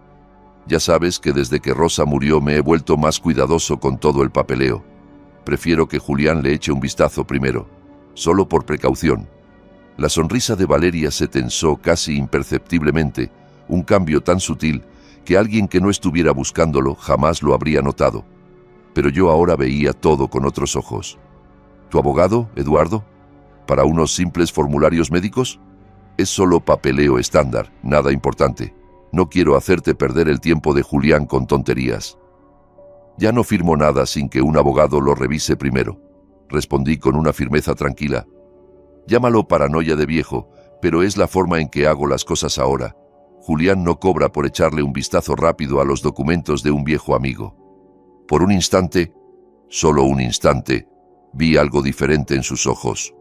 [SPEAKER 1] Ya sabes que desde que Rosa murió me he vuelto más cuidadoso con todo el papeleo. Prefiero que Julián le eche un vistazo primero, solo por precaución. La sonrisa de Valeria se tensó casi imperceptiblemente, un cambio tan sutil que alguien que no estuviera buscándolo jamás lo habría notado. Pero yo ahora veía todo con otros ojos. ¿Tu abogado, Eduardo? ¿Para unos simples formularios médicos? Es solo papeleo estándar, nada importante. No quiero hacerte perder el tiempo de Julián con tonterías. Ya no firmo nada sin que un abogado lo revise primero, respondí con una firmeza tranquila. Llámalo paranoia de viejo, pero es la forma en que hago las cosas ahora. Julián no cobra por echarle un vistazo rápido a los documentos de un viejo amigo. Por un instante, solo un instante, vi algo diferente en sus ojos.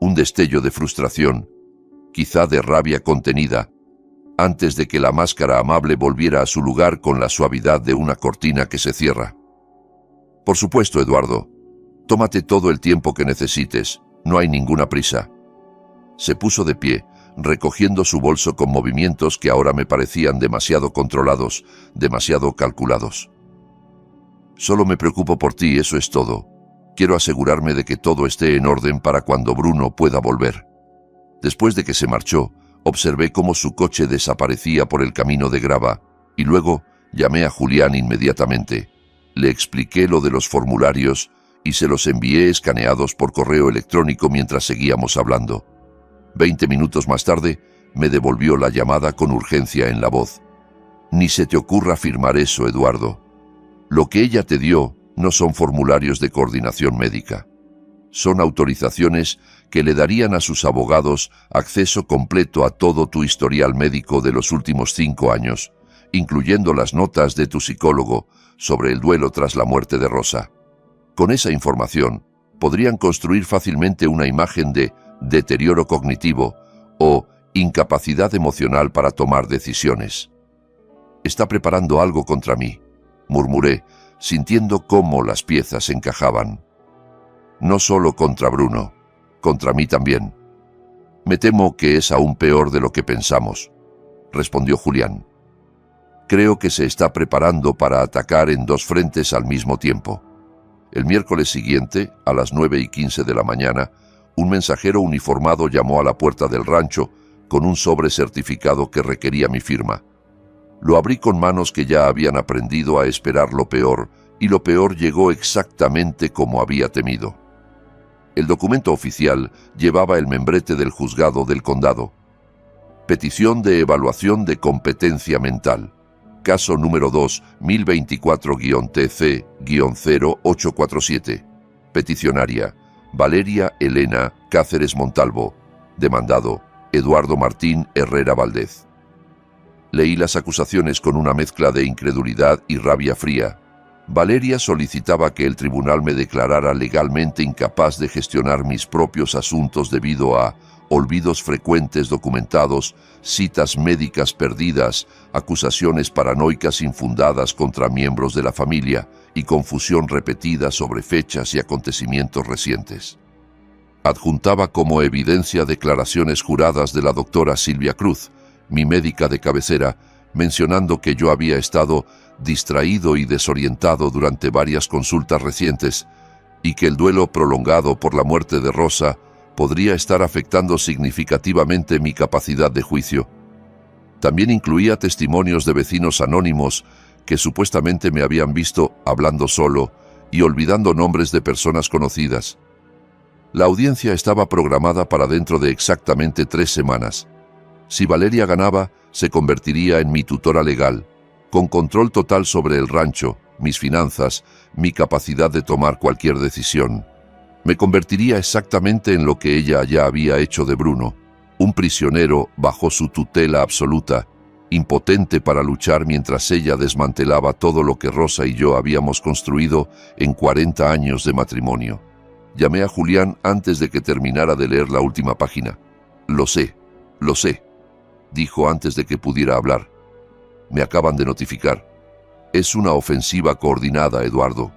[SPEAKER 1] Un destello de frustración, quizá de rabia contenida, antes de que la máscara amable volviera a su lugar con la suavidad de una cortina que se cierra. Por supuesto, Eduardo. Tómate todo el tiempo que necesites. No hay ninguna prisa. Se puso de pie, recogiendo su bolso con movimientos que ahora me parecían demasiado controlados, demasiado calculados. Solo me preocupo por ti, eso es todo. Quiero asegurarme de que todo esté en orden para cuando Bruno pueda volver. Después de que se marchó, observé cómo su coche desaparecía por el camino de grava, y luego llamé a Julián inmediatamente. Le expliqué lo de los formularios y se los envié escaneados por correo electrónico mientras seguíamos hablando. 20 minutos más tarde, me devolvió la llamada con urgencia en la voz. Ni se te ocurra firmar eso, Eduardo. Lo que ella te dio no son formularios de coordinación médica. Son autorizaciones que le darían a sus abogados acceso completo a todo tu historial médico de los últimos 5 años, incluyendo las notas de tu psicólogo sobre el duelo tras la muerte de Rosa. Con esa información, podrían construir fácilmente una imagen de deterioro cognitivo o incapacidad emocional para tomar decisiones. Está preparando algo contra mí, murmuré, sintiendo cómo las piezas encajaban. No solo contra Bruno, contra mí también. Me temo que es aún peor de lo que pensamos, respondió Julián. Creo que se está preparando para atacar en 2 frentes al mismo tiempo. El miércoles siguiente, a las 9:15 de la mañana, un mensajero uniformado llamó a la puerta del rancho con un sobre certificado que requería mi firma. Lo abrí con manos que ya habían aprendido a esperar lo peor, y lo peor llegó exactamente como había temido. El documento oficial llevaba el membrete del juzgado del condado. Petición de evaluación de competencia mental. Caso número 2, 1024-TC-0847. Peticionaria, Valeria Elena Cáceres Montalvo. Demandado, Eduardo Martín Herrera Valdez. Leí las acusaciones con una mezcla de incredulidad y rabia fría. Valeria solicitaba que el tribunal me declarara legalmente incapaz de gestionar mis propios asuntos debido a olvidos frecuentes documentados, citas médicas perdidas, acusaciones paranoicas infundadas contra miembros de la familia y confusión repetida sobre fechas y acontecimientos recientes. Adjuntaba como evidencia declaraciones juradas de la doctora Silvia Cruz, mi médica de cabecera, mencionando que yo había estado distraído y desorientado durante varias consultas recientes y que el duelo prolongado por la muerte de Rosa podría estar afectando significativamente mi capacidad de juicio. También incluía testimonios de vecinos anónimos que supuestamente me habían visto hablando solo y olvidando nombres de personas conocidas. La audiencia estaba programada para dentro de exactamente 3 semanas. Si Valeria ganaba, se convertiría en mi tutora legal, con control total sobre el rancho, mis finanzas, mi capacidad de tomar cualquier decisión. Me convertiría exactamente en lo que ella ya había hecho de Bruno, un prisionero bajo su tutela absoluta, impotente para luchar mientras ella desmantelaba todo lo que Rosa y yo habíamos construido en 40 años de matrimonio. Llamé a Julián antes de que terminara de leer la última página. Lo sé, dijo antes de que pudiera hablar. Me acaban de notificar. Es una ofensiva coordinada, Eduardo.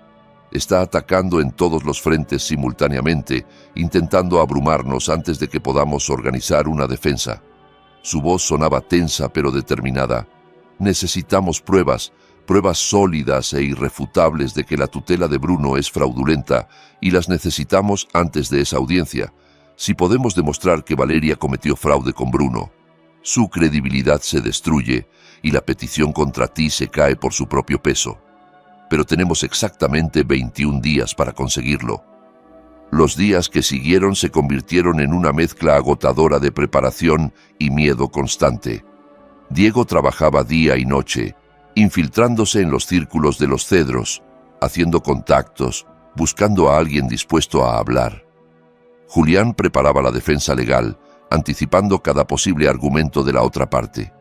[SPEAKER 1] Está atacando en todos los frentes simultáneamente, intentando abrumarnos antes de que podamos organizar una defensa. Su voz sonaba tensa pero determinada. Necesitamos pruebas sólidas e irrefutables de que la tutela de Bruno es fraudulenta y las necesitamos antes de esa audiencia. Si podemos demostrar que Valeria cometió fraude con Bruno, su credibilidad se destruye y la petición contra ti se cae por su propio peso. Pero tenemos exactamente 21 días para conseguirlo. Los días que siguieron se convirtieron en una mezcla agotadora de preparación y miedo constante. Diego trabajaba día y noche, infiltrándose en los círculos de los cedros, haciendo contactos, buscando a alguien dispuesto a hablar. Julián preparaba la defensa legal, anticipando cada posible argumento de la otra parte.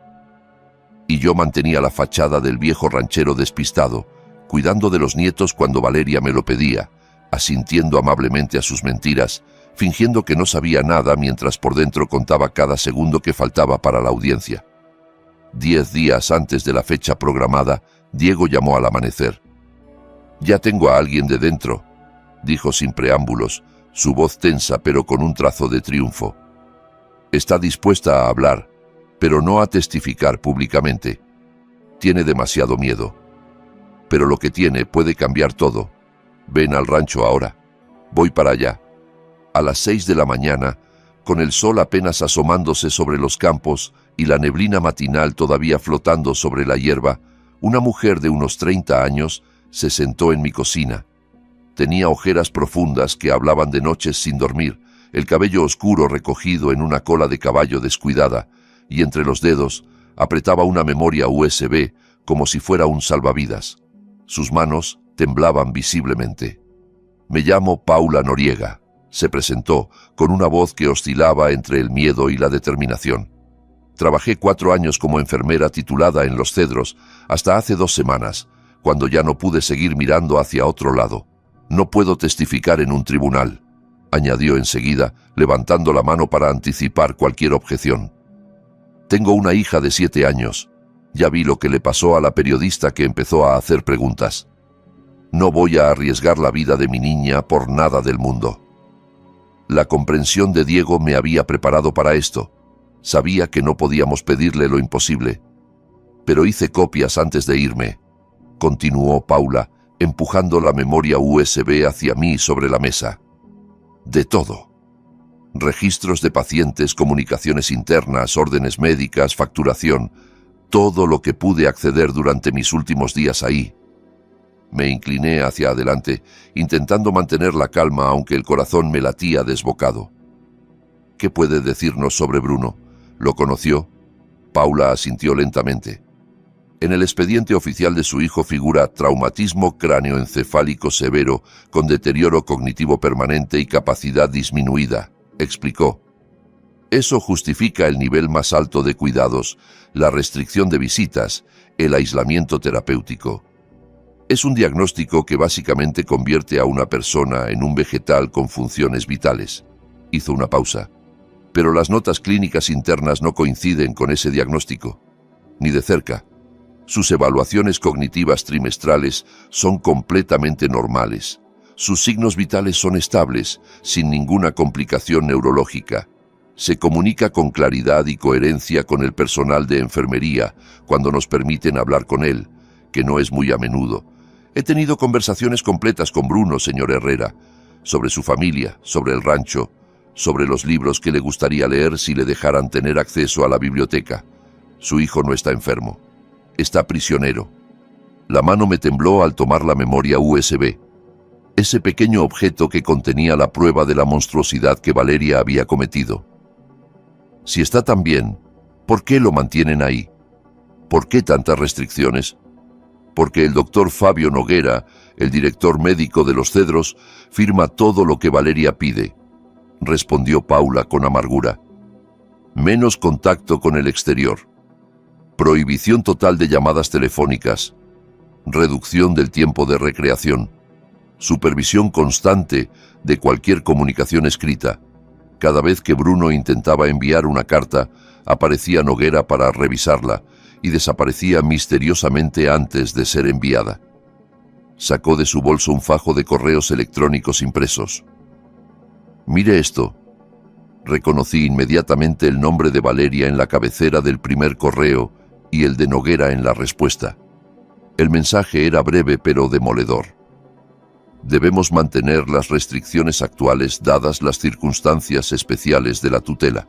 [SPEAKER 1] Y yo mantenía la fachada del viejo ranchero despistado, cuidando de los nietos cuando Valeria me lo pedía, asintiendo amablemente a sus mentiras, fingiendo que no sabía nada mientras por dentro contaba cada segundo que faltaba para la audiencia. 10 días antes de la fecha programada, Diego llamó al amanecer. «Ya tengo a alguien de dentro», dijo sin preámbulos, su voz tensa pero con un trazo de triunfo. «Está dispuesta a hablar, pero no a testificar públicamente. Tiene demasiado miedo. Pero lo que tiene puede cambiar todo. Ven al rancho ahora. Voy para allá». A las 6 de la mañana, con el sol apenas asomándose sobre los campos y la neblina matinal todavía flotando sobre la hierba, una mujer de unos 30 años se sentó en mi cocina. Tenía ojeras profundas que hablaban de noches sin dormir, el cabello oscuro recogido en una cola de caballo descuidada, y entre los dedos apretaba una memoria USB como si fuera un salvavidas. Sus manos temblaban visiblemente. «Me llamo Paula Noriega», se presentó, con una voz que oscilaba entre el miedo y la determinación. «Trabajé 4 años como enfermera titulada en Los Cedros, hasta hace 2 semanas, cuando ya no pude seguir mirando hacia otro lado. No puedo testificar en un tribunal», añadió enseguida, levantando la mano para anticipar cualquier objeción. «Tengo una hija de 7 años. Ya vi lo que le pasó a la periodista que empezó a hacer preguntas. No voy a arriesgar la vida de mi niña por nada del mundo». La comprensión de Diego me había preparado para esto. Sabía que no podíamos pedirle lo imposible. «Pero hice copias antes de irme», continuó Paula, empujando la memoria USB hacia mí sobre la mesa. «De todo. Registros de pacientes, comunicaciones internas, órdenes médicas, facturación, todo lo que pude acceder durante mis últimos días ahí». Me incliné hacia adelante, intentando mantener la calma aunque el corazón me latía desbocado. «¿Qué puede decirnos sobre Bruno? ¿Lo conoció?» Paula asintió lentamente. «En el expediente oficial de su hijo figura traumatismo cráneoencefálico severo con deterioro cognitivo permanente y capacidad disminuida», explicó. «Eso justifica el nivel más alto de cuidados, la restricción de visitas, el aislamiento terapéutico. Es un diagnóstico que básicamente convierte a una persona en un vegetal con funciones vitales. Hizo una pausa. Pero las notas clínicas internas no coinciden con ese diagnóstico, ni de cerca. Sus evaluaciones cognitivas trimestrales son completamente normales. Sus signos vitales son estables, sin ninguna complicación neurológica. Se comunica con claridad y coherencia con el personal de enfermería cuando nos permiten hablar con él, que no es muy a menudo. He tenido conversaciones completas con Bruno, señor Herrera, sobre su familia, sobre el rancho, sobre los libros que le gustaría leer si le dejaran tener acceso a la biblioteca. Su hijo no está enfermo. Está prisionero. La mano me tembló al tomar la memoria USB. Ese pequeño objeto que contenía la prueba de la monstruosidad que Valeria había cometido. Si está tan bien, ¿por qué lo mantienen ahí? ¿Por qué tantas restricciones? Porque el doctor Fabio Noguera, el director médico de los Cedros, firma todo lo que Valeria pide, respondió Paula con amargura. Menos contacto con el exterior. Prohibición total de llamadas telefónicas. Reducción del tiempo de recreación. Supervisión constante de cualquier comunicación escrita. Cada vez que Bruno intentaba enviar una carta, aparecía Noguera para revisarla y desaparecía misteriosamente antes de ser enviada. Sacó de su bolso un fajo de correos electrónicos impresos. «Mire esto». Reconocí inmediatamente el nombre de Valeria en la cabecera del primer correo y el de Noguera en la respuesta. El mensaje era breve pero demoledor. Debemos mantener las restricciones actuales dadas las circunstancias especiales de la tutela.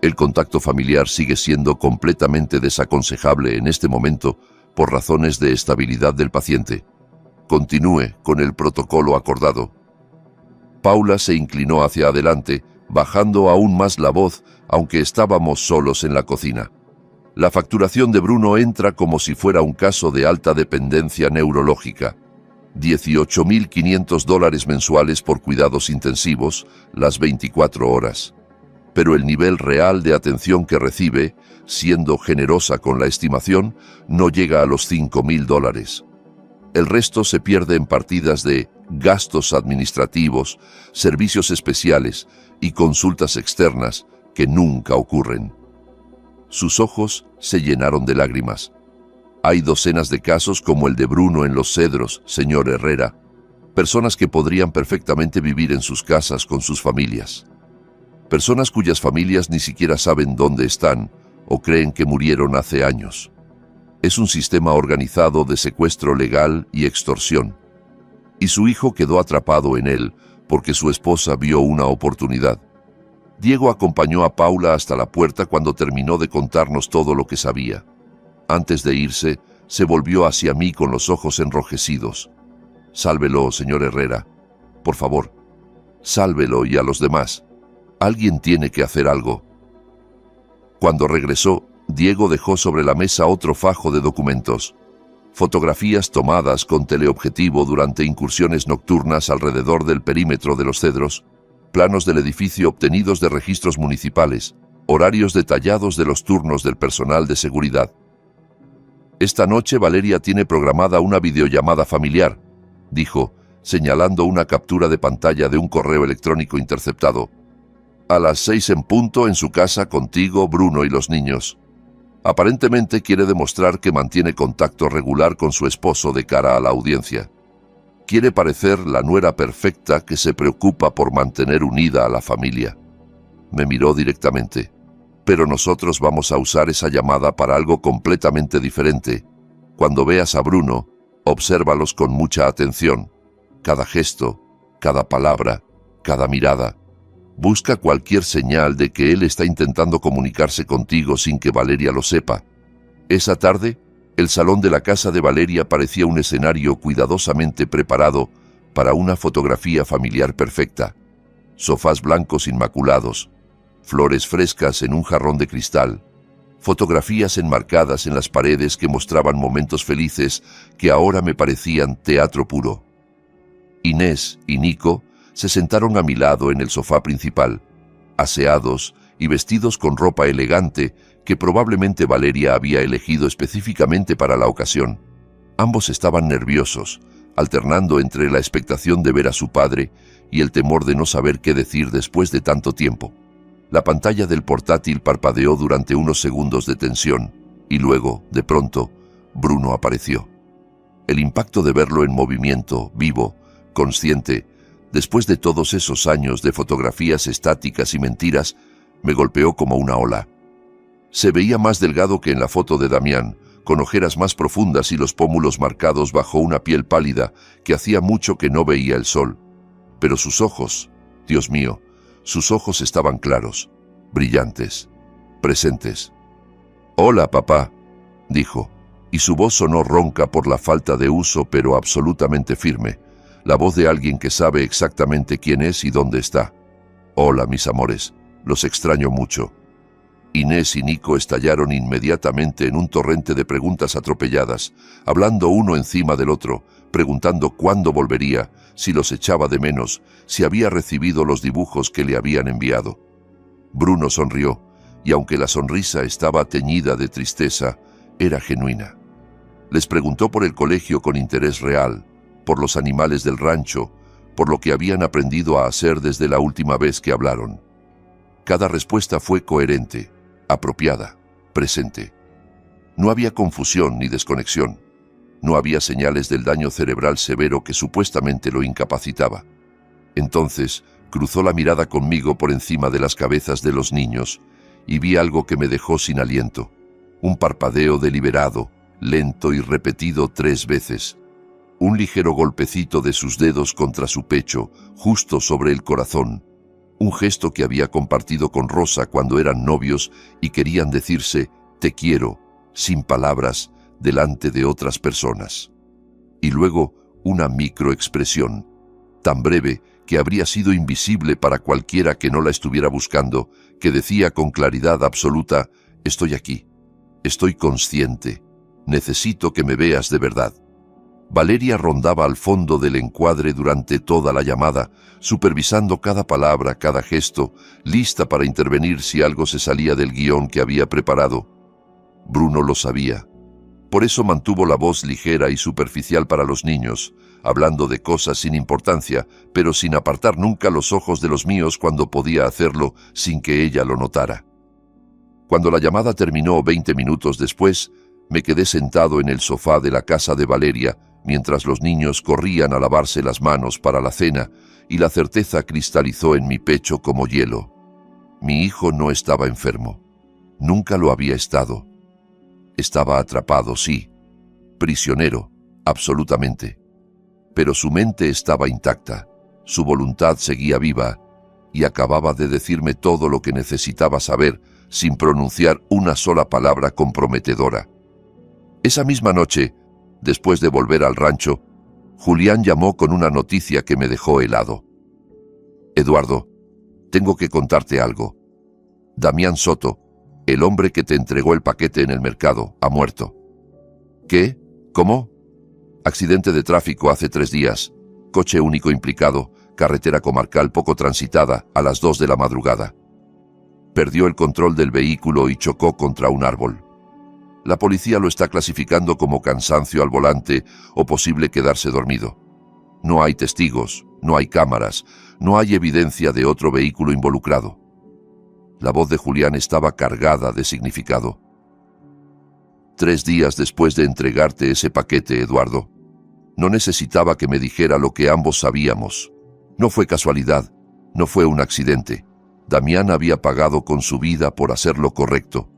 [SPEAKER 1] El contacto familiar sigue siendo completamente desaconsejable en este momento por razones de estabilidad del paciente. Continúe con el protocolo acordado. Paula se inclinó hacia adelante, bajando aún más la voz, aunque estábamos solos en la cocina. La facturación de Bruno entra como si fuera un caso de alta dependencia neurológica. $18.500 mensuales por cuidados intensivos, las 24 horas. Pero el nivel real de atención que recibe, siendo generosa con la estimación, no llega a los $5.000. El resto se pierde en partidas de gastos administrativos, servicios especiales y consultas externas que nunca ocurren. Sus ojos se llenaron de lágrimas. Hay docenas de casos como el de Bruno en Los Cedros, señor Herrera. Personas que podrían perfectamente vivir en sus casas con sus familias. Personas cuyas familias ni siquiera saben dónde están o creen que murieron hace años. Es un sistema organizado de secuestro legal y extorsión. Y su hijo quedó atrapado en él porque su esposa vio una oportunidad. Diego acompañó a Paula hasta la puerta cuando terminó de contarnos todo lo que sabía. Antes de irse, se volvió hacia mí con los ojos enrojecidos. «Sálvelo, señor Herrera. Por favor, sálvelo y a los demás. Alguien tiene que hacer algo». Cuando regresó, Diego dejó sobre la mesa otro fajo de documentos. Fotografías tomadas con teleobjetivo durante incursiones nocturnas alrededor del perímetro de Los Cedros, planos del edificio obtenidos de registros municipales, horarios detallados de los turnos del personal de seguridad. «Esta noche Valeria tiene programada una videollamada familiar», dijo, señalando una captura de pantalla de un correo electrónico interceptado. «A las 6 en punto en su casa contigo, Bruno y los niños. Aparentemente quiere demostrar que mantiene contacto regular con su esposo de cara a la audiencia. Quiere parecer la nuera perfecta que se preocupa por mantener unida a la familia». Me miró directamente. «Pero nosotros vamos a usar esa llamada para algo completamente diferente. Cuando veas a Bruno, obsérvalos con mucha atención. Cada gesto, cada palabra, cada mirada. Busca cualquier señal de que él está intentando comunicarse contigo sin que Valeria lo sepa». Esa tarde, el salón de la casa de Valeria parecía un escenario cuidadosamente preparado para una fotografía familiar perfecta. Sofás blancos inmaculados, flores frescas en un jarrón de cristal, fotografías enmarcadas en las paredes que mostraban momentos felices que ahora me parecían teatro puro. Inés y Nico se sentaron a mi lado en el sofá principal, aseados y vestidos con ropa elegante que probablemente Valeria había elegido específicamente para la ocasión. Ambos estaban nerviosos, alternando entre la expectación de ver a su padre y el temor de no saber qué decir después de tanto tiempo. La pantalla del portátil parpadeó durante unos segundos de tensión y luego, de pronto, Bruno apareció. El impacto de verlo en movimiento, vivo, consciente, después de todos esos años de fotografías estáticas y mentiras, me golpeó como una ola. Se veía más delgado que en la foto de Damián, con ojeras más profundas y los pómulos marcados bajo una piel pálida que hacía mucho que no veía el sol. Pero sus ojos, Dios mío, sus ojos estaban claros, brillantes, presentes. «Hola, papá», dijo, y su voz sonó ronca por la falta de uso, pero absolutamente firme, la voz de alguien que sabe exactamente quién es y dónde está. «Hola, mis amores, los extraño mucho». Inés y Nico estallaron inmediatamente en un torrente de preguntas atropelladas, hablando uno encima del otro, preguntando cuándo volvería, si los echaba de menos, si había recibido los dibujos que le habían enviado. Bruno sonrió, y aunque la sonrisa estaba teñida de tristeza, era genuina. Les preguntó por el colegio con interés real, por los animales del rancho, por lo que habían aprendido a hacer desde la última vez que hablaron. Cada respuesta fue coherente, apropiada, presente. No había confusión ni desconexión. No había señales del daño cerebral severo que supuestamente lo incapacitaba. Entonces, cruzó la mirada conmigo por encima de las cabezas de los niños y vi algo que me dejó sin aliento. Un parpadeo deliberado, lento y repetido 3 veces. Un ligero golpecito de sus dedos contra su pecho, justo sobre el corazón. Un gesto que había compartido con Rosa cuando eran novios y querían decirse «te quiero», sin palabras, delante de otras personas. Y luego una microexpresión, tan breve que habría sido invisible para cualquiera que no la estuviera buscando, que decía con claridad absoluta «estoy aquí, estoy consciente, necesito que me veas de verdad». Valeria rondaba al fondo del encuadre durante toda la llamada, supervisando cada palabra, cada gesto, lista para intervenir si algo se salía del guión que había preparado. Bruno lo sabía. Por eso mantuvo la voz ligera y superficial para los niños, hablando de cosas sin importancia, pero sin apartar nunca los ojos de los míos cuando podía hacerlo sin que ella lo notara. Cuando la llamada terminó 20 minutos después, me quedé sentado en el sofá de la casa de Valeria, mientras los niños corrían a lavarse las manos para la cena, y la certeza cristalizó en mi pecho como hielo. Mi hijo no estaba enfermo. Nunca lo había estado. Estaba atrapado, sí. Prisionero, absolutamente. Pero su mente estaba intacta, su voluntad seguía viva, y acababa de decirme todo lo que necesitaba saber, sin pronunciar una sola palabra comprometedora. Esa misma noche, después de volver al rancho, Julián llamó con una noticia que me dejó helado. «Eduardo, tengo que contarte algo. Damián Soto, el hombre que te entregó el paquete en el mercado, ha muerto». «¿Qué? ¿Cómo?» «Accidente de tráfico hace 3 días. Coche único implicado, carretera comarcal poco transitada, a las 2 de la madrugada. Perdió el control del vehículo y chocó contra un árbol. La policía lo está clasificando como cansancio al volante o posible quedarse dormido. No hay testigos, no hay cámaras, no hay evidencia de otro vehículo involucrado». La voz de Julián estaba cargada de significado. 3 días después de entregarte ese paquete, Eduardo. No necesitaba que me dijera lo que ambos sabíamos. No fue casualidad, no fue un accidente. Damián había pagado con su vida por hacer lo correcto,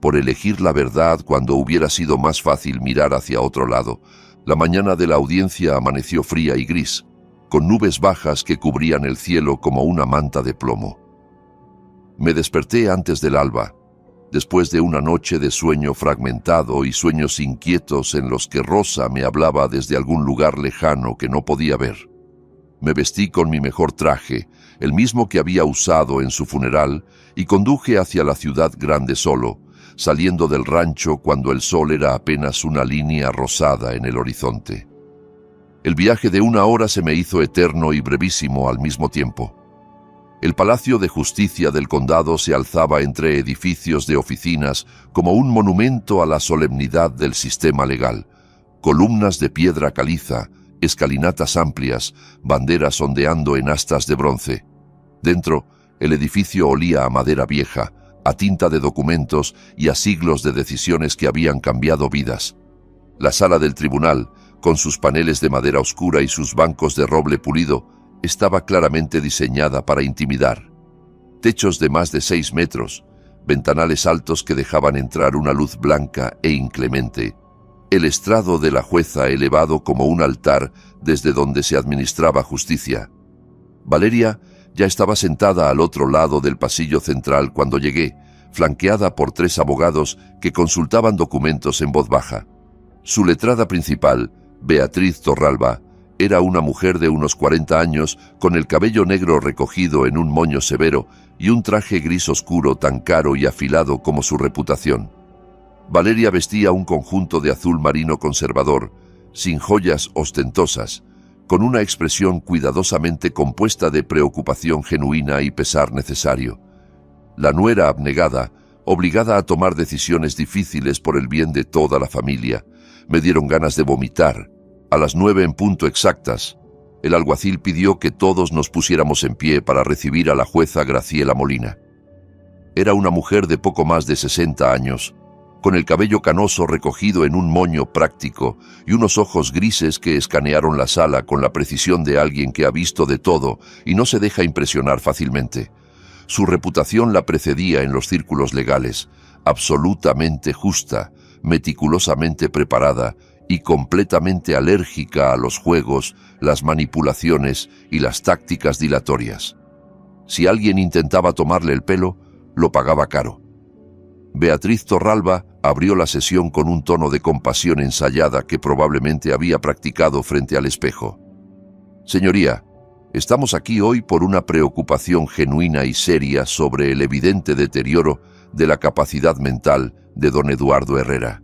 [SPEAKER 1] por elegir la verdad cuando hubiera sido más fácil mirar hacia otro lado. La mañana de la audiencia amaneció fría y gris, con nubes bajas que cubrían el cielo como una manta de plomo. Me desperté antes del alba, después de una noche de sueño fragmentado y sueños inquietos en los que Rosa me hablaba desde algún lugar lejano que no podía ver. Me vestí con mi mejor traje, el mismo que había usado en su funeral, y conduje hacia la ciudad grande solo, saliendo del rancho cuando el sol era apenas una línea rosada en el horizonte. El viaje de 1 hora se me hizo eterno y brevísimo al mismo tiempo. El Palacio de Justicia del condado se alzaba entre edificios de oficinas como un monumento a la solemnidad del sistema legal, columnas de piedra caliza, escalinatas amplias, banderas ondeando en astas de bronce. Dentro, el edificio olía a madera vieja, a tinta de documentos y a siglos de decisiones que habían cambiado vidas. La sala del tribunal, con sus paneles de madera oscura y sus bancos de roble pulido, estaba claramente diseñada para intimidar. Techos de más de 6 metros, ventanales altos que dejaban entrar una luz blanca e inclemente, el estrado de la jueza elevado como un altar desde donde se administraba justicia. Valeria ya estaba sentada al otro lado del pasillo central cuando llegué, flanqueada por 3 abogados que consultaban documentos en voz baja. Su letrada principal, Beatriz Torralba, era una mujer de unos 40 años con el cabello negro recogido en un moño severo y un traje gris oscuro tan caro y afilado como su reputación. Valeria vestía un conjunto de azul marino conservador, sin joyas ostentosas, con una expresión cuidadosamente compuesta de preocupación genuina y pesar necesario. La nuera abnegada, obligada a tomar decisiones difíciles por el bien de toda la familia, me dieron ganas de vomitar. A las 9 en punto exactas, el alguacil pidió que todos nos pusiéramos en pie para recibir a la jueza Graciela Molina. Era una mujer de poco más de 60 años, con el cabello canoso recogido en un moño práctico y unos ojos grises que escanearon la sala con la precisión de alguien que ha visto de todo y no se deja impresionar fácilmente. Su reputación la precedía en los círculos legales, absolutamente justa, meticulosamente preparada y completamente alérgica a los juegos, las manipulaciones y las tácticas dilatorias. Si alguien intentaba tomarle el pelo, lo pagaba caro. Beatriz Torralba abrió la sesión con un tono de compasión ensayada que probablemente había practicado frente al espejo. Señoría, estamos aquí hoy por una preocupación genuina y seria sobre el evidente deterioro de la capacidad mental de don Eduardo Herrera.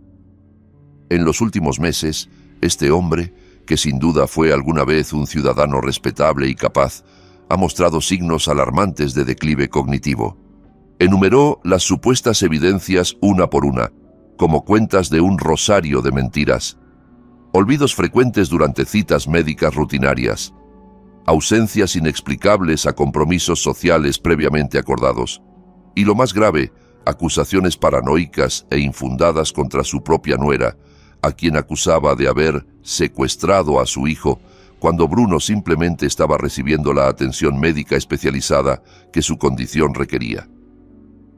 [SPEAKER 1] En los últimos meses, este hombre, que sin duda fue alguna vez un ciudadano respetable y capaz, ha mostrado signos alarmantes de declive cognitivo. Enumeró las supuestas evidencias una por una, como cuentas de un rosario de mentiras. Olvidos frecuentes durante citas médicas rutinarias. Ausencias inexplicables a compromisos sociales previamente acordados. Y lo más grave, acusaciones paranoicas e infundadas contra su propia nuera, a quien acusaba de haber secuestrado a su hijo cuando Bruno simplemente estaba recibiendo la atención médica especializada que su condición requería.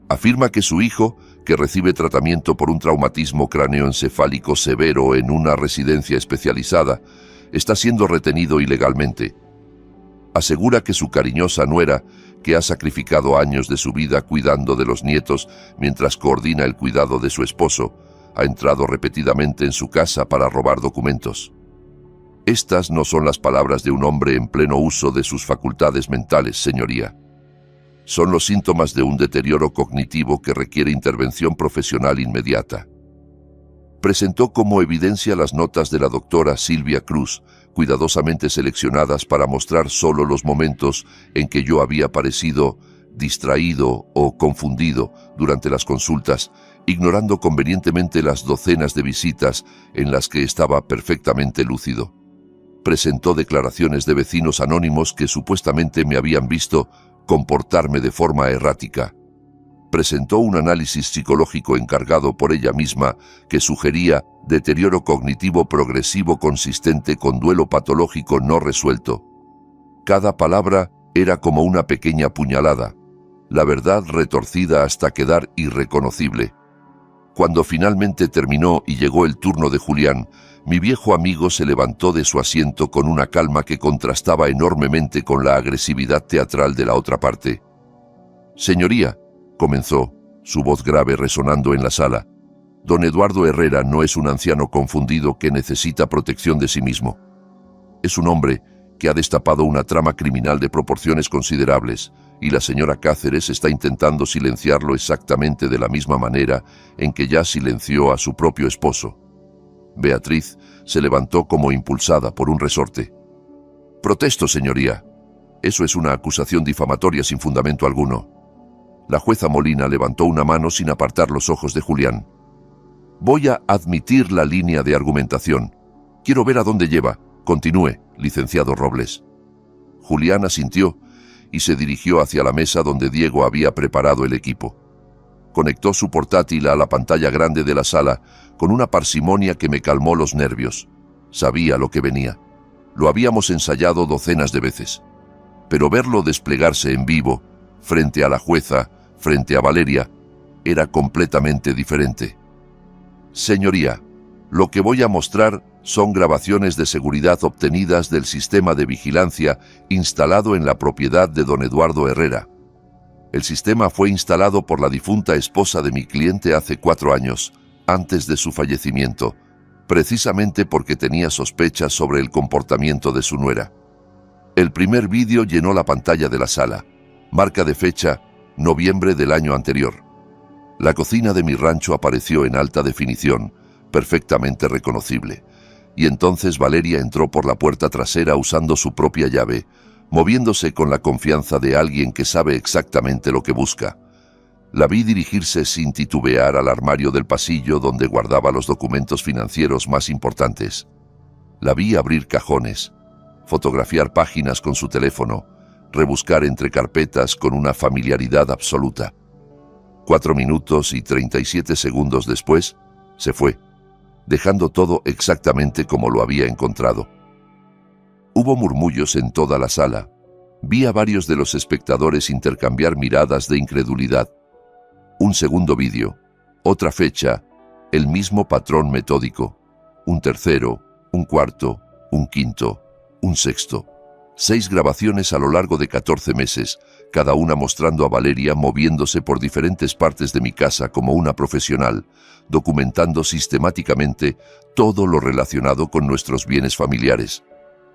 [SPEAKER 1] Afirma que su hijo, que recibe tratamiento por un traumatismo cráneoencefálico severo en una residencia especializada, está siendo retenido ilegalmente. Asegura que su cariñosa nuera, que ha sacrificado años de su vida cuidando de los nietos mientras coordina el cuidado de su esposo, ha entrado repetidamente en su casa para robar documentos. Estas no son las palabras de un hombre en pleno uso de sus facultades mentales, señoría. Son los síntomas de un deterioro cognitivo que requiere intervención profesional inmediata. Presentó como evidencia las notas de la doctora Silvia Cruz, cuidadosamente seleccionadas para mostrar solo los momentos en que yo había parecido distraído o confundido durante las consultas, ignorando convenientemente las docenas de visitas en las que estaba perfectamente lúcido. Presentó declaraciones de vecinos anónimos que supuestamente me habían visto comportarme de forma errática. Presentó un análisis psicológico encargado por ella misma que sugería deterioro cognitivo progresivo consistente con duelo patológico no resuelto. Cada palabra era como una pequeña puñalada, la verdad retorcida hasta quedar irreconocible. Cuando finalmente terminó y llegó el turno de Julián, mi viejo amigo se levantó de su asiento con una calma que contrastaba enormemente con la agresividad teatral de la otra parte. «Señoría», comenzó, su voz grave resonando en la sala, «don Eduardo Herrera no es un anciano confundido que necesita protección de sí mismo. Es un hombre que ha destapado una trama criminal de proporciones considerables, y la señora Cáceres está intentando silenciarlo exactamente de la misma manera en que ya silenció a su propio esposo». Beatriz se levantó como impulsada por un resorte. «Protesto, señoría. Eso es una acusación difamatoria sin fundamento alguno». La jueza Molina levantó una mano sin apartar los ojos de Julián. «Voy a admitir la línea de argumentación. Quiero ver a dónde lleva. Continúe, licenciado Robles. Julián asintió y se dirigió hacia la mesa donde Diego había preparado el equipo. Conectó su portátil a la pantalla grande de la sala con una parsimonia que me calmó los nervios. Sabía lo que venía. Lo habíamos ensayado docenas de veces. Pero verlo desplegarse en vivo, frente a la jueza, frente a Valeria, era completamente diferente. Señoría, lo que voy a mostrar son grabaciones de seguridad obtenidas del sistema de vigilancia instalado en la propiedad de don Eduardo Herrera. El sistema fue instalado por la difunta esposa de mi cliente hace 4 años, antes de su fallecimiento, precisamente porque tenía sospechas sobre el comportamiento de su nuera. El primer vídeo llenó la pantalla de la sala. Marca de fecha, noviembre del año anterior. La cocina de mi rancho apareció en alta definición, perfectamente reconocible. Y entonces Valeria entró por la puerta trasera usando su propia llave, moviéndose con la confianza de alguien que sabe exactamente lo que busca. La vi dirigirse sin titubear al armario del pasillo donde guardaba los documentos financieros más importantes. La vi abrir cajones, fotografiar páginas con su teléfono, rebuscar entre carpetas con una familiaridad absoluta. 4 minutos y 37 segundos después, se fue, dejando todo exactamente como lo había encontrado. Hubo murmullos en toda la sala. Vi a varios de los espectadores intercambiar miradas de incredulidad. Un segundo vídeo, otra fecha, el mismo patrón metódico. Un tercero, un cuarto, un quinto, un sexto. 6 grabaciones a lo largo de 14 meses, cada una mostrando a Valeria moviéndose por diferentes partes de mi casa como una profesional, documentando sistemáticamente todo lo relacionado con nuestros bienes familiares.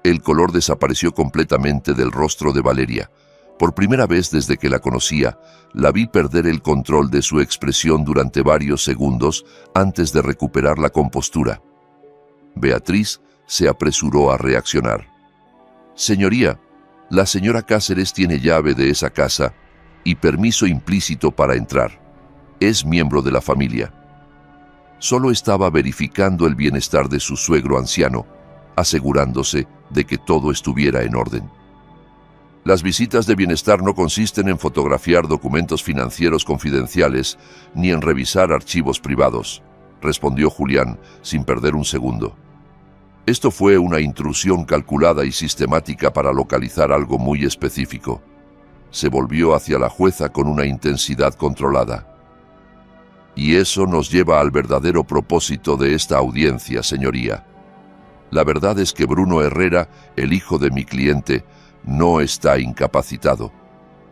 [SPEAKER 1] El color desapareció completamente del rostro de Valeria. Por primera vez desde que la conocía, la vi perder el control de su expresión durante varios segundos antes de recuperar la compostura. Beatriz se apresuró a reaccionar. Señoría, la señora Cáceres tiene llave de esa casa y permiso implícito para entrar. Es miembro de la familia. Solo estaba verificando el bienestar de su suegro anciano, asegurándose de que todo estuviera en orden. Las visitas de bienestar no consisten en fotografiar documentos financieros confidenciales ni en revisar archivos privados, respondió Julián sin perder un segundo. Esto fue una intrusión calculada y sistemática para localizar algo muy específico. Se volvió hacia la jueza con una intensidad controlada. Y eso nos lleva al verdadero propósito de esta audiencia, señoría. La verdad es que Bruno Herrera, el hijo de mi cliente, no está incapacitado.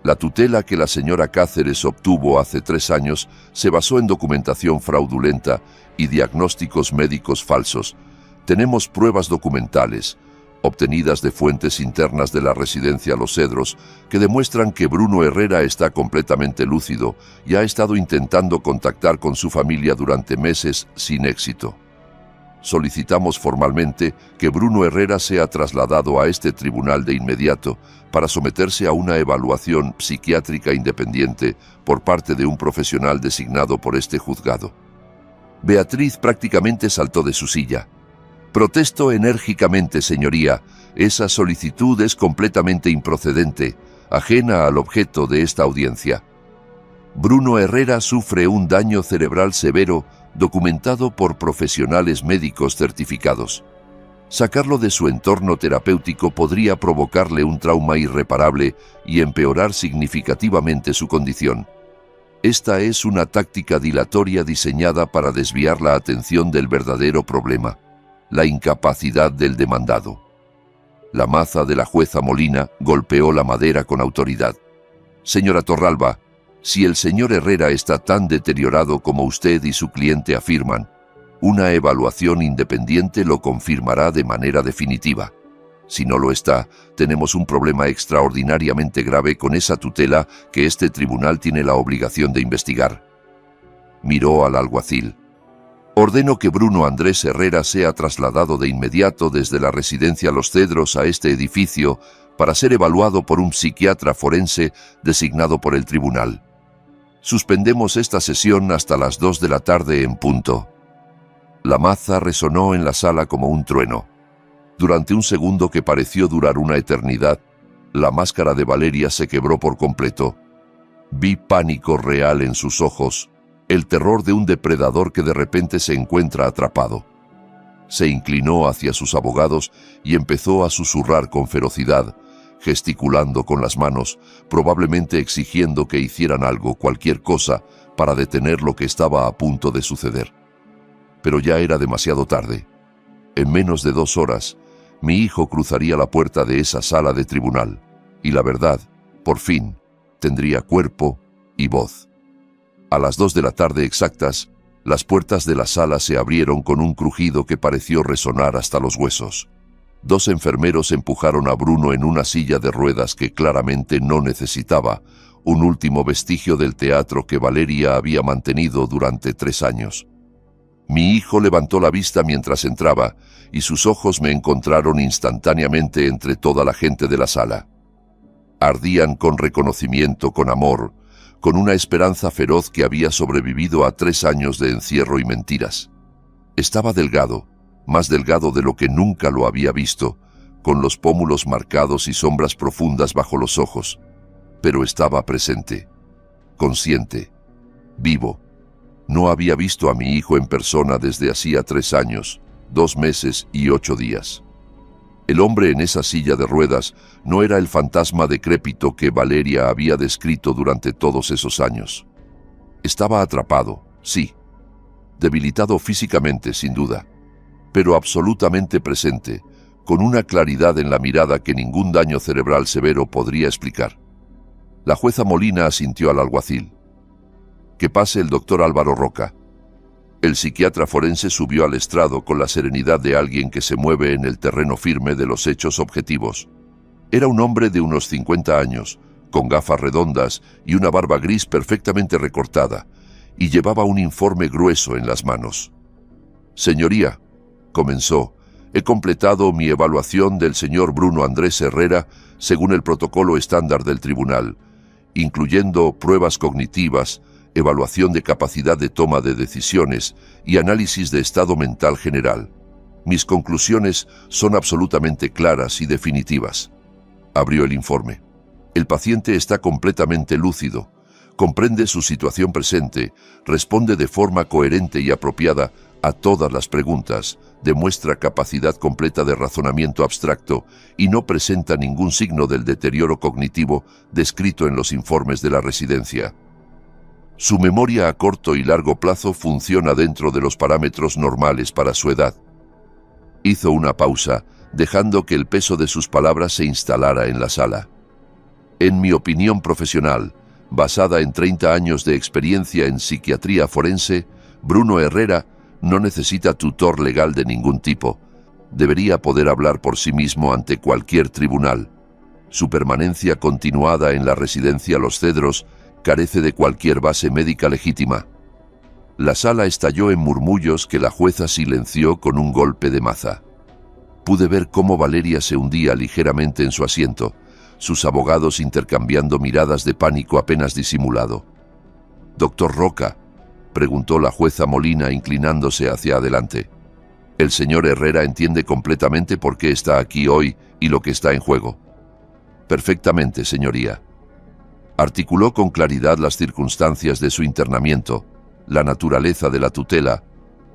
[SPEAKER 1] La tutela que la señora Cáceres obtuvo hace 3 años se basó en documentación fraudulenta y diagnósticos médicos falsos. Tenemos pruebas documentales, obtenidas de fuentes internas de la residencia Los Cedros, que demuestran que Bruno Herrera está completamente lúcido y ha estado intentando contactar con su familia durante meses sin éxito. Solicitamos formalmente que Bruno Herrera sea trasladado a este tribunal de inmediato para someterse a una evaluación psiquiátrica independiente por parte de un profesional designado por este juzgado. Beatriz prácticamente saltó de su silla. Protesto enérgicamente, señoría. Esa solicitud es completamente improcedente, ajena al objeto de esta audiencia. Bruno Herrera sufre un daño cerebral severo documentado por profesionales médicos certificados. Sacarlo de su entorno terapéutico podría provocarle un trauma irreparable y empeorar significativamente su condición. Esta es una táctica dilatoria diseñada para desviar la atención del verdadero problema, la incapacidad del demandado. La maza de la jueza Molina golpeó la madera con autoridad. Señora Torralba, si el señor Herrera está tan deteriorado como usted y su cliente afirman, una evaluación independiente lo confirmará de manera definitiva. Si no lo está, tenemos un problema extraordinariamente grave con esa tutela que este tribunal tiene la obligación de investigar. Miró al alguacil. Ordeno que Bruno Andrés Herrera sea trasladado de inmediato desde la residencia Los Cedros a este edificio para ser evaluado por un psiquiatra forense designado por el tribunal. Suspendemos esta sesión hasta las 2 de la tarde en punto. La maza resonó en la sala como un trueno. Durante un segundo que pareció durar una eternidad, la máscara de Valeria se quebró por completo. Vi pánico real en sus ojos, el terror de un depredador que de repente se encuentra atrapado. Se inclinó hacia sus abogados y empezó a susurrar con ferocidad, gesticulando con las manos, probablemente exigiendo que hicieran algo, cualquier cosa, para detener lo que estaba a punto de suceder. Pero ya era demasiado tarde. En menos de 2 horas, mi hijo cruzaría la puerta de esa sala de tribunal, y la verdad, por fin, tendría cuerpo y voz. A las 2 de la tarde exactas, las puertas de la sala se abrieron con un crujido que pareció resonar hasta los huesos. 2 enfermeros empujaron a Bruno en una silla de ruedas que claramente no necesitaba, un último vestigio del teatro que Valeria había mantenido durante 3 años. Mi hijo levantó la vista mientras entraba, y sus ojos me encontraron instantáneamente entre toda la gente de la sala. Ardían con reconocimiento, con amor, con una esperanza feroz que había sobrevivido a 3 años de encierro y mentiras. Estaba delgado, más delgado de lo que nunca lo había visto, con los pómulos marcados y sombras profundas bajo los ojos, pero estaba presente, consciente, vivo. No había visto a mi hijo en persona desde hacía 3 años, 2 meses y 8 días. El hombre en esa silla de ruedas no era el fantasma decrépito que Valeria había descrito durante todos esos años. Estaba atrapado, sí, debilitado físicamente, sin duda, pero absolutamente presente, con una claridad en la mirada que ningún daño cerebral severo podría explicar. La jueza Molina asintió al alguacil. Que pase el doctor Álvaro Roca. El psiquiatra forense subió al estrado con la serenidad de alguien que se mueve en el terreno firme de los hechos objetivos. Era un hombre de unos 50 años, con gafas redondas y una barba gris perfectamente recortada, y llevaba un informe grueso en las manos. Señoría, comenzó, he completado mi evaluación del señor Bruno Andrés Herrera según el protocolo estándar del tribunal, incluyendo pruebas cognitivas, evaluación de capacidad de toma de decisiones y análisis de estado mental general. Mis conclusiones son absolutamente claras y definitivas. Abrió el informe. El paciente está completamente lúcido, comprende su situación presente, responde de forma coherente y apropiada a todas las preguntas, demuestra capacidad completa de razonamiento abstracto y no presenta ningún signo del deterioro cognitivo descrito en los informes de la residencia. Su memoria a corto y largo plazo funciona dentro de los parámetros normales para su edad. Hizo una pausa, dejando que el peso de sus palabras se instalara en la sala. En mi opinión profesional, basada en 30 años de experiencia en psiquiatría forense, Bruno Herrera no necesita tutor legal de ningún tipo. Debería poder hablar por sí mismo ante cualquier tribunal. Su permanencia continuada en la residencia Los Cedros carece de cualquier base médica legítima. La sala estalló en murmullos que la jueza silenció con un golpe de maza. Pude ver cómo Valeria se hundía ligeramente en su asiento, sus abogados intercambiando miradas de pánico apenas disimulado. «Doctor Roca», preguntó la jueza Molina inclinándose hacia adelante. «El señor Herrera entiende completamente por qué está aquí hoy y lo que está en juego». «Perfectamente, señoría». Articuló con claridad las circunstancias de su internamiento, la naturaleza de la tutela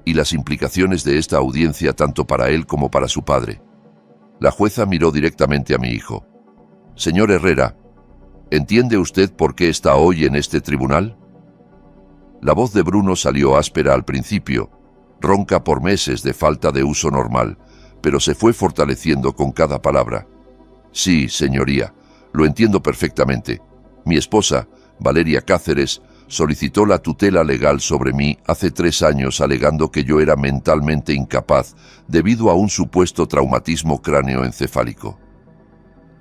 [SPEAKER 1] y las implicaciones de esta audiencia tanto para él como para su padre. La jueza miró directamente a mi hijo. «Señor Herrera, ¿entiende usted por qué está hoy en este tribunal?» La voz de Bruno salió áspera al principio, ronca por meses de falta de uso normal, pero se fue fortaleciendo con cada palabra. «Sí, señoría, lo entiendo perfectamente. Mi esposa, Valeria Cáceres, solicitó la tutela legal sobre mí hace 3 años alegando que yo era mentalmente incapaz debido a un supuesto traumatismo cráneoencefálico.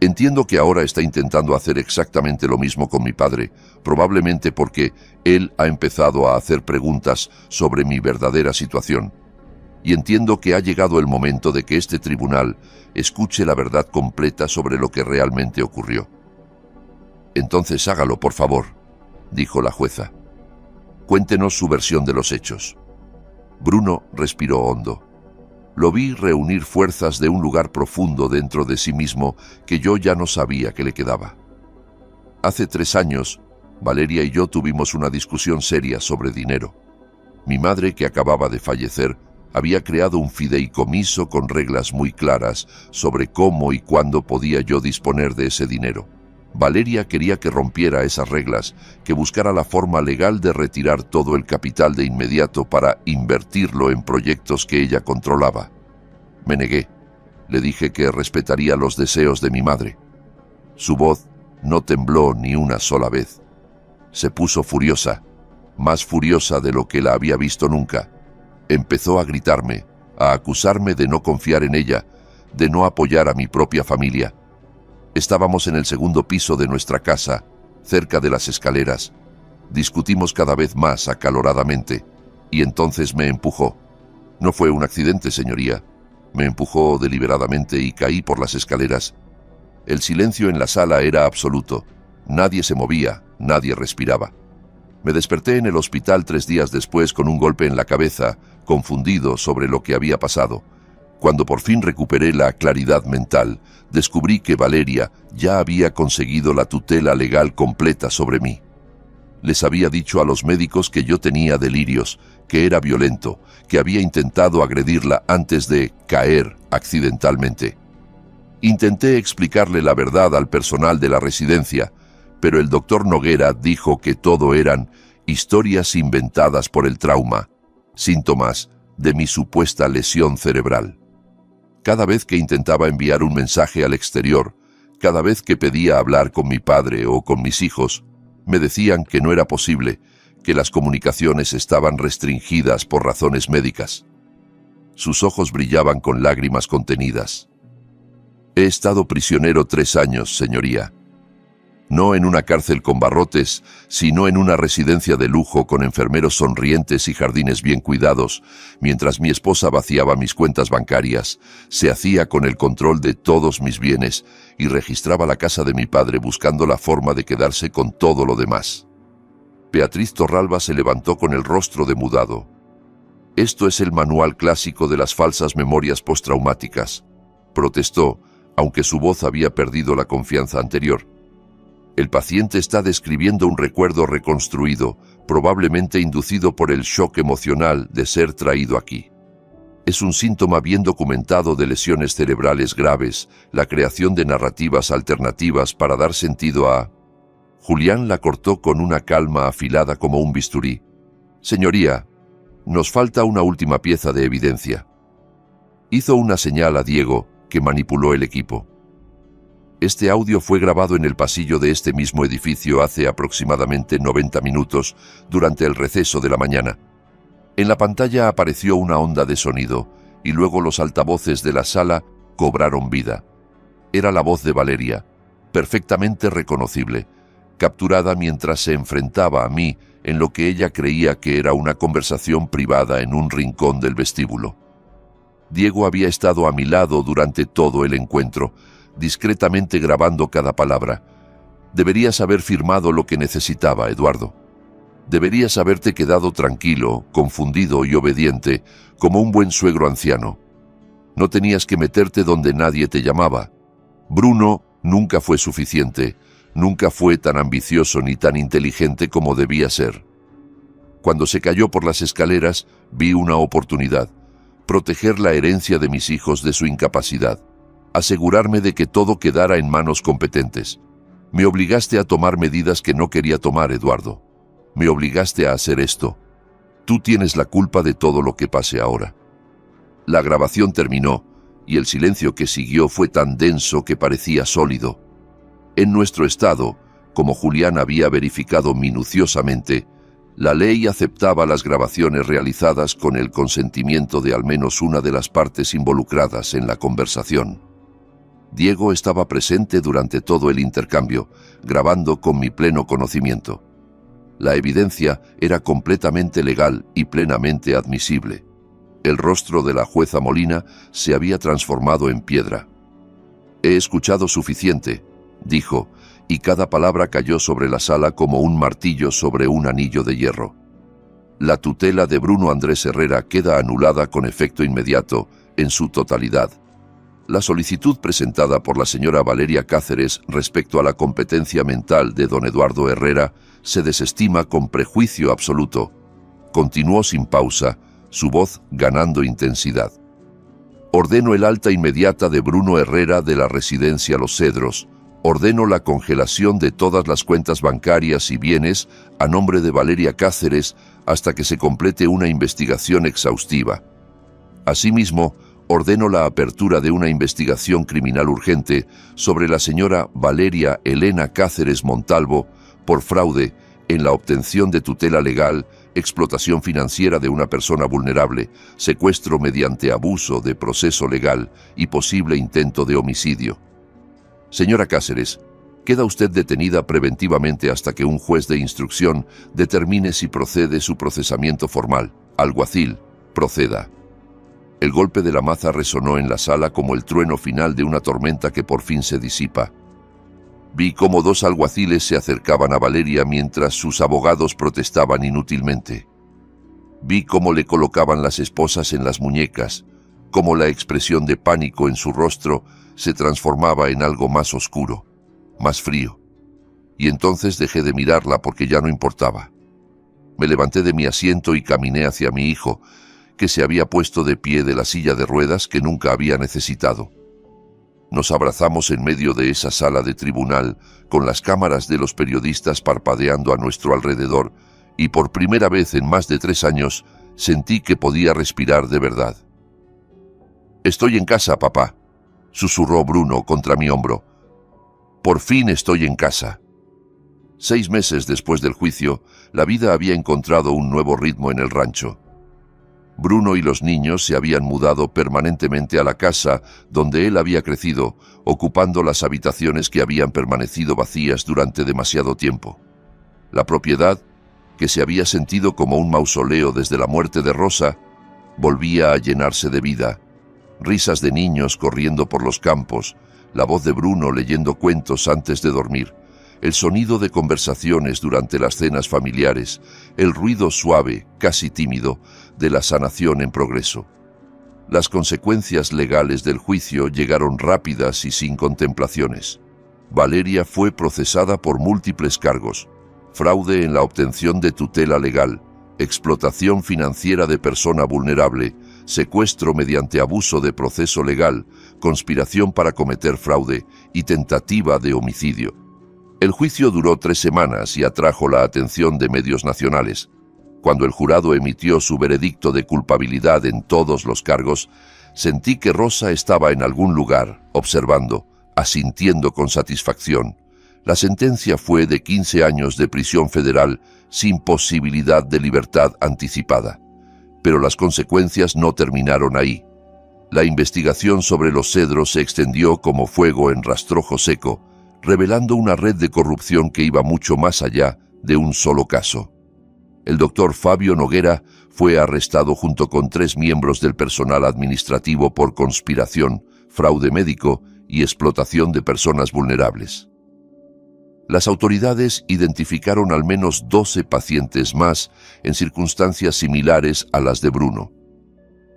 [SPEAKER 1] Entiendo que ahora está intentando hacer exactamente lo mismo con mi padre, probablemente porque él ha empezado a hacer preguntas sobre mi verdadera situación. Y entiendo que ha llegado el momento de que este tribunal escuche la verdad completa sobre lo que realmente ocurrió». «Entonces hágalo, por favor», dijo la jueza. «Cuéntenos su versión de los hechos». Bruno respiró hondo. Lo vi reunir fuerzas de un lugar profundo dentro de sí mismo que yo ya no sabía que le quedaba. Hace 3 años, Valeria y yo tuvimos una discusión seria sobre dinero. Mi madre, que acababa de fallecer, había creado un fideicomiso con reglas muy claras sobre cómo y cuándo podía yo disponer de ese dinero. Valeria quería que rompiera esas reglas, que buscara la forma legal de retirar todo el capital de inmediato para invertirlo en proyectos que ella controlaba. Me negué. Le dije que respetaría los deseos de mi madre. Su voz no tembló ni una sola vez. Se puso furiosa, más furiosa de lo que la había visto nunca. Empezó a gritarme, a acusarme de no confiar en ella, de no apoyar a mi propia familia. Estábamos en el 2º piso de nuestra casa, cerca de las escaleras. Discutimos cada vez más acaloradamente, y entonces me empujó. No fue un accidente, señoría. Me empujó deliberadamente y caí por las escaleras. El silencio en la sala era absoluto. Nadie se movía, nadie respiraba. Me desperté en el hospital 3 días después con un golpe en la cabeza, confundido sobre lo que había pasado. Cuando por fin recuperé la claridad mental, descubrí que Valeria ya había conseguido la tutela legal completa sobre mí. Les había dicho a los médicos que yo tenía delirios, que era violento, que había intentado agredirla antes de caer accidentalmente. Intenté explicarle la verdad al personal de la residencia, pero el doctor Noguera dijo que todo eran historias inventadas por el trauma, síntomas de mi supuesta lesión cerebral. Cada vez que intentaba enviar un mensaje al exterior, cada vez que pedía hablar con mi padre o con mis hijos, me decían que no era posible, que las comunicaciones estaban restringidas por razones médicas. Sus ojos brillaban con lágrimas contenidas. He estado prisionero 3 años, señoría. No en una cárcel con barrotes, sino en una residencia de lujo con enfermeros sonrientes y jardines bien cuidados, mientras mi esposa vaciaba mis cuentas bancarias, se hacía con el control de todos mis bienes y registraba la casa de mi padre buscando la forma de quedarse con todo lo demás. Beatriz Torralba se levantó con el rostro demudado. Esto es el manual clásico de las falsas memorias postraumáticas, protestó, aunque su voz había perdido la confianza anterior. El paciente está describiendo un recuerdo reconstruido, probablemente inducido por el shock emocional de ser traído aquí. Es un síntoma bien documentado de lesiones cerebrales graves, la creación de narrativas alternativas para dar sentido a... Julián la cortó con una calma afilada como un bisturí. Señoría, nos falta una última pieza de evidencia. Hizo una señal a Diego, que manipuló el equipo. Este audio fue grabado en el pasillo de este mismo edificio hace aproximadamente 90 minutos, durante el receso de la mañana. En la pantalla apareció una onda de sonido, y luego los altavoces de la sala cobraron vida. Era la voz de Valeria, perfectamente reconocible, capturada mientras se enfrentaba a mí en lo que ella creía que era una conversación privada en un rincón del vestíbulo. Diego había estado a mi lado durante todo el encuentro, discretamente grabando cada palabra. Deberías haber firmado lo que necesitaba, Eduardo. Deberías haberte quedado tranquilo, confundido y obediente, como un buen suegro anciano. No tenías que meterte donde nadie te llamaba. Bruno nunca fue suficiente, nunca fue tan ambicioso ni tan inteligente como debía ser. Cuando se cayó por las escaleras, vi una oportunidad: proteger la herencia de mis hijos de su incapacidad. Asegurarme de que todo quedara en manos competentes. Me obligaste a tomar medidas que no quería tomar, Eduardo. Me obligaste a hacer esto. Tú tienes la culpa de todo lo que pase ahora. La grabación terminó, y el silencio que siguió fue tan denso que parecía sólido. En nuestro estado, como Julián había verificado minuciosamente, la ley aceptaba las grabaciones realizadas con el consentimiento de al menos una de las partes involucradas en la conversación. Diego estaba presente durante todo el intercambio, grabando con mi pleno conocimiento. La evidencia era completamente legal y plenamente admisible. El rostro de la jueza Molina se había transformado en piedra. «He escuchado suficiente», dijo, y cada palabra cayó sobre la sala como un martillo sobre un anillo de hierro. la tutela de Bruno Andrés Herrera queda anulada con efecto inmediato, en su totalidad. La solicitud presentada por la señora Valeria Cáceres respecto a la competencia mental de don Eduardo Herrera se desestima con prejuicio absoluto. Continuó sin pausa, su voz ganando intensidad. Ordeno el alta inmediata de Bruno Herrera de la residencia Los Cedros. Ordeno la congelación de todas las cuentas bancarias y bienes a nombre de Valeria Cáceres hasta que se complete una investigación exhaustiva. Asimismo, ordeno la apertura de una investigación criminal urgente sobre la señora Valeria Elena Cáceres Montalvo por fraude en la obtención de tutela legal, explotación financiera de una persona vulnerable, secuestro mediante abuso de proceso legal y posible intento de homicidio. Señora Cáceres, queda usted detenida preventivamente hasta que un juez de instrucción determine si procede su procesamiento formal. Alguacil, proceda. El golpe de la maza resonó en la sala como el trueno final de una tormenta que por fin se disipa. Vi cómo dos alguaciles se acercaban a Valeria mientras sus abogados protestaban inútilmente. Vi cómo le colocaban las esposas en las muñecas, cómo la expresión de pánico en su rostro se transformaba en algo más oscuro, más frío. Y entonces dejé de mirarla porque ya no importaba. Me levanté de mi asiento y caminé hacia mi hijo, que se había puesto de pie de la silla de ruedas que nunca había necesitado. Nos abrazamos en medio de esa sala de tribunal, con las cámaras de los periodistas parpadeando a nuestro alrededor, y por primera vez en más de 3 años sentí que podía respirar de verdad. «Estoy en casa, papá», susurró Bruno contra mi hombro. «Por fin estoy en casa». 6 meses después del juicio, la vida había encontrado un nuevo ritmo en el rancho. Bruno y los niños se habían mudado permanentemente a la casa donde él había crecido, ocupando las habitaciones que habían permanecido vacías durante demasiado tiempo. La propiedad, que se había sentido como un mausoleo desde la muerte de Rosa, volvía a llenarse de vida. Risas de niños corriendo por los campos, la voz de Bruno leyendo cuentos antes de dormir, el sonido de conversaciones durante las cenas familiares, el ruido suave, casi tímido, de la sanación en progreso. Las consecuencias legales del juicio llegaron rápidas y sin contemplaciones. Valeria fue procesada por múltiples cargos: fraude en la obtención de tutela legal, explotación financiera de persona vulnerable, secuestro mediante abuso de proceso legal, conspiración para cometer fraude y tentativa de homicidio. El juicio duró 3 semanas y atrajo la atención de medios nacionales. Cuando el jurado emitió su veredicto de culpabilidad en todos los cargos, sentí que Rosa estaba en algún lugar, observando, asintiendo con satisfacción. La sentencia fue de 15 años de prisión federal sin posibilidad de libertad anticipada. Pero las consecuencias no terminaron ahí. La investigación sobre Los Cedros se extendió como fuego en rastrojo seco, revelando una red de corrupción que iba mucho más allá de un solo caso. El doctor Fabio Noguera fue arrestado junto con 3 miembros del personal administrativo por conspiración, fraude médico y explotación de personas vulnerables. Las autoridades identificaron al menos 12 pacientes más en circunstancias similares a las de Bruno.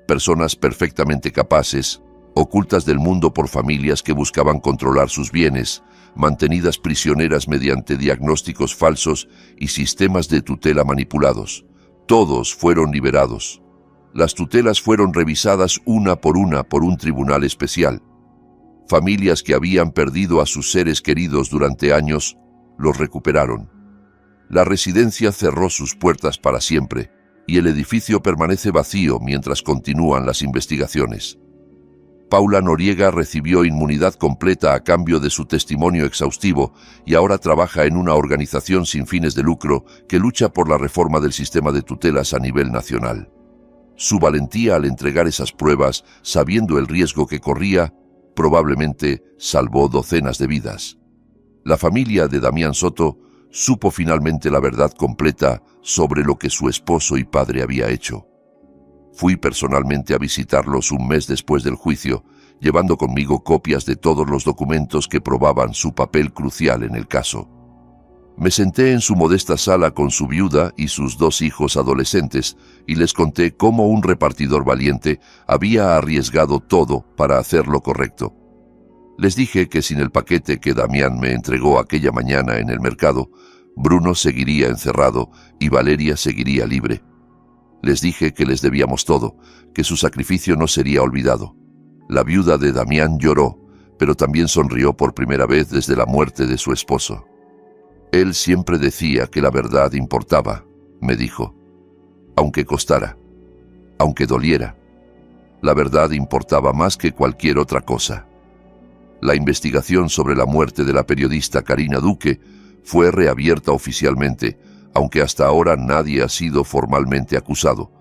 [SPEAKER 1] Personas perfectamente capaces, ocultas del mundo por familias que buscaban controlar sus bienes, mantenidas prisioneras mediante diagnósticos falsos y sistemas de tutela manipulados. Todos fueron liberados. Las tutelas fueron revisadas una por un tribunal especial. Familias que habían perdido a sus seres queridos durante años, los recuperaron. La residencia cerró sus puertas para siempre y el edificio permanece vacío mientras continúan las investigaciones. Paula Noriega recibió inmunidad completa a cambio de su testimonio exhaustivo y ahora trabaja en una organización sin fines de lucro que lucha por la reforma del sistema de tutelas a nivel nacional. Su valentía al entregar esas pruebas, sabiendo el riesgo que corría, probablemente salvó docenas de vidas. La familia de Damián Soto supo finalmente la verdad completa sobre lo que su esposo y padre había hecho. Fui personalmente a visitarlos un mes después del juicio, llevando conmigo copias de todos los documentos que probaban su papel crucial en el caso. Me senté en su modesta sala con su viuda y sus 2 hijos adolescentes y les conté cómo un repartidor valiente había arriesgado todo para hacer lo correcto. Les dije que sin el paquete que Damián me entregó aquella mañana en el mercado, Bruno seguiría encerrado y Valeria seguiría libre. Les dije que les debíamos todo, que su sacrificio no sería olvidado. La viuda de Damián lloró, pero también sonrió por primera vez desde la muerte de su esposo. Él siempre decía que la verdad importaba, me dijo, aunque costara, aunque doliera. La verdad importaba más que cualquier otra cosa. La investigación sobre la muerte de la periodista Karina Duque fue reabierta oficialmente, aunque hasta ahora nadie ha sido formalmente acusado.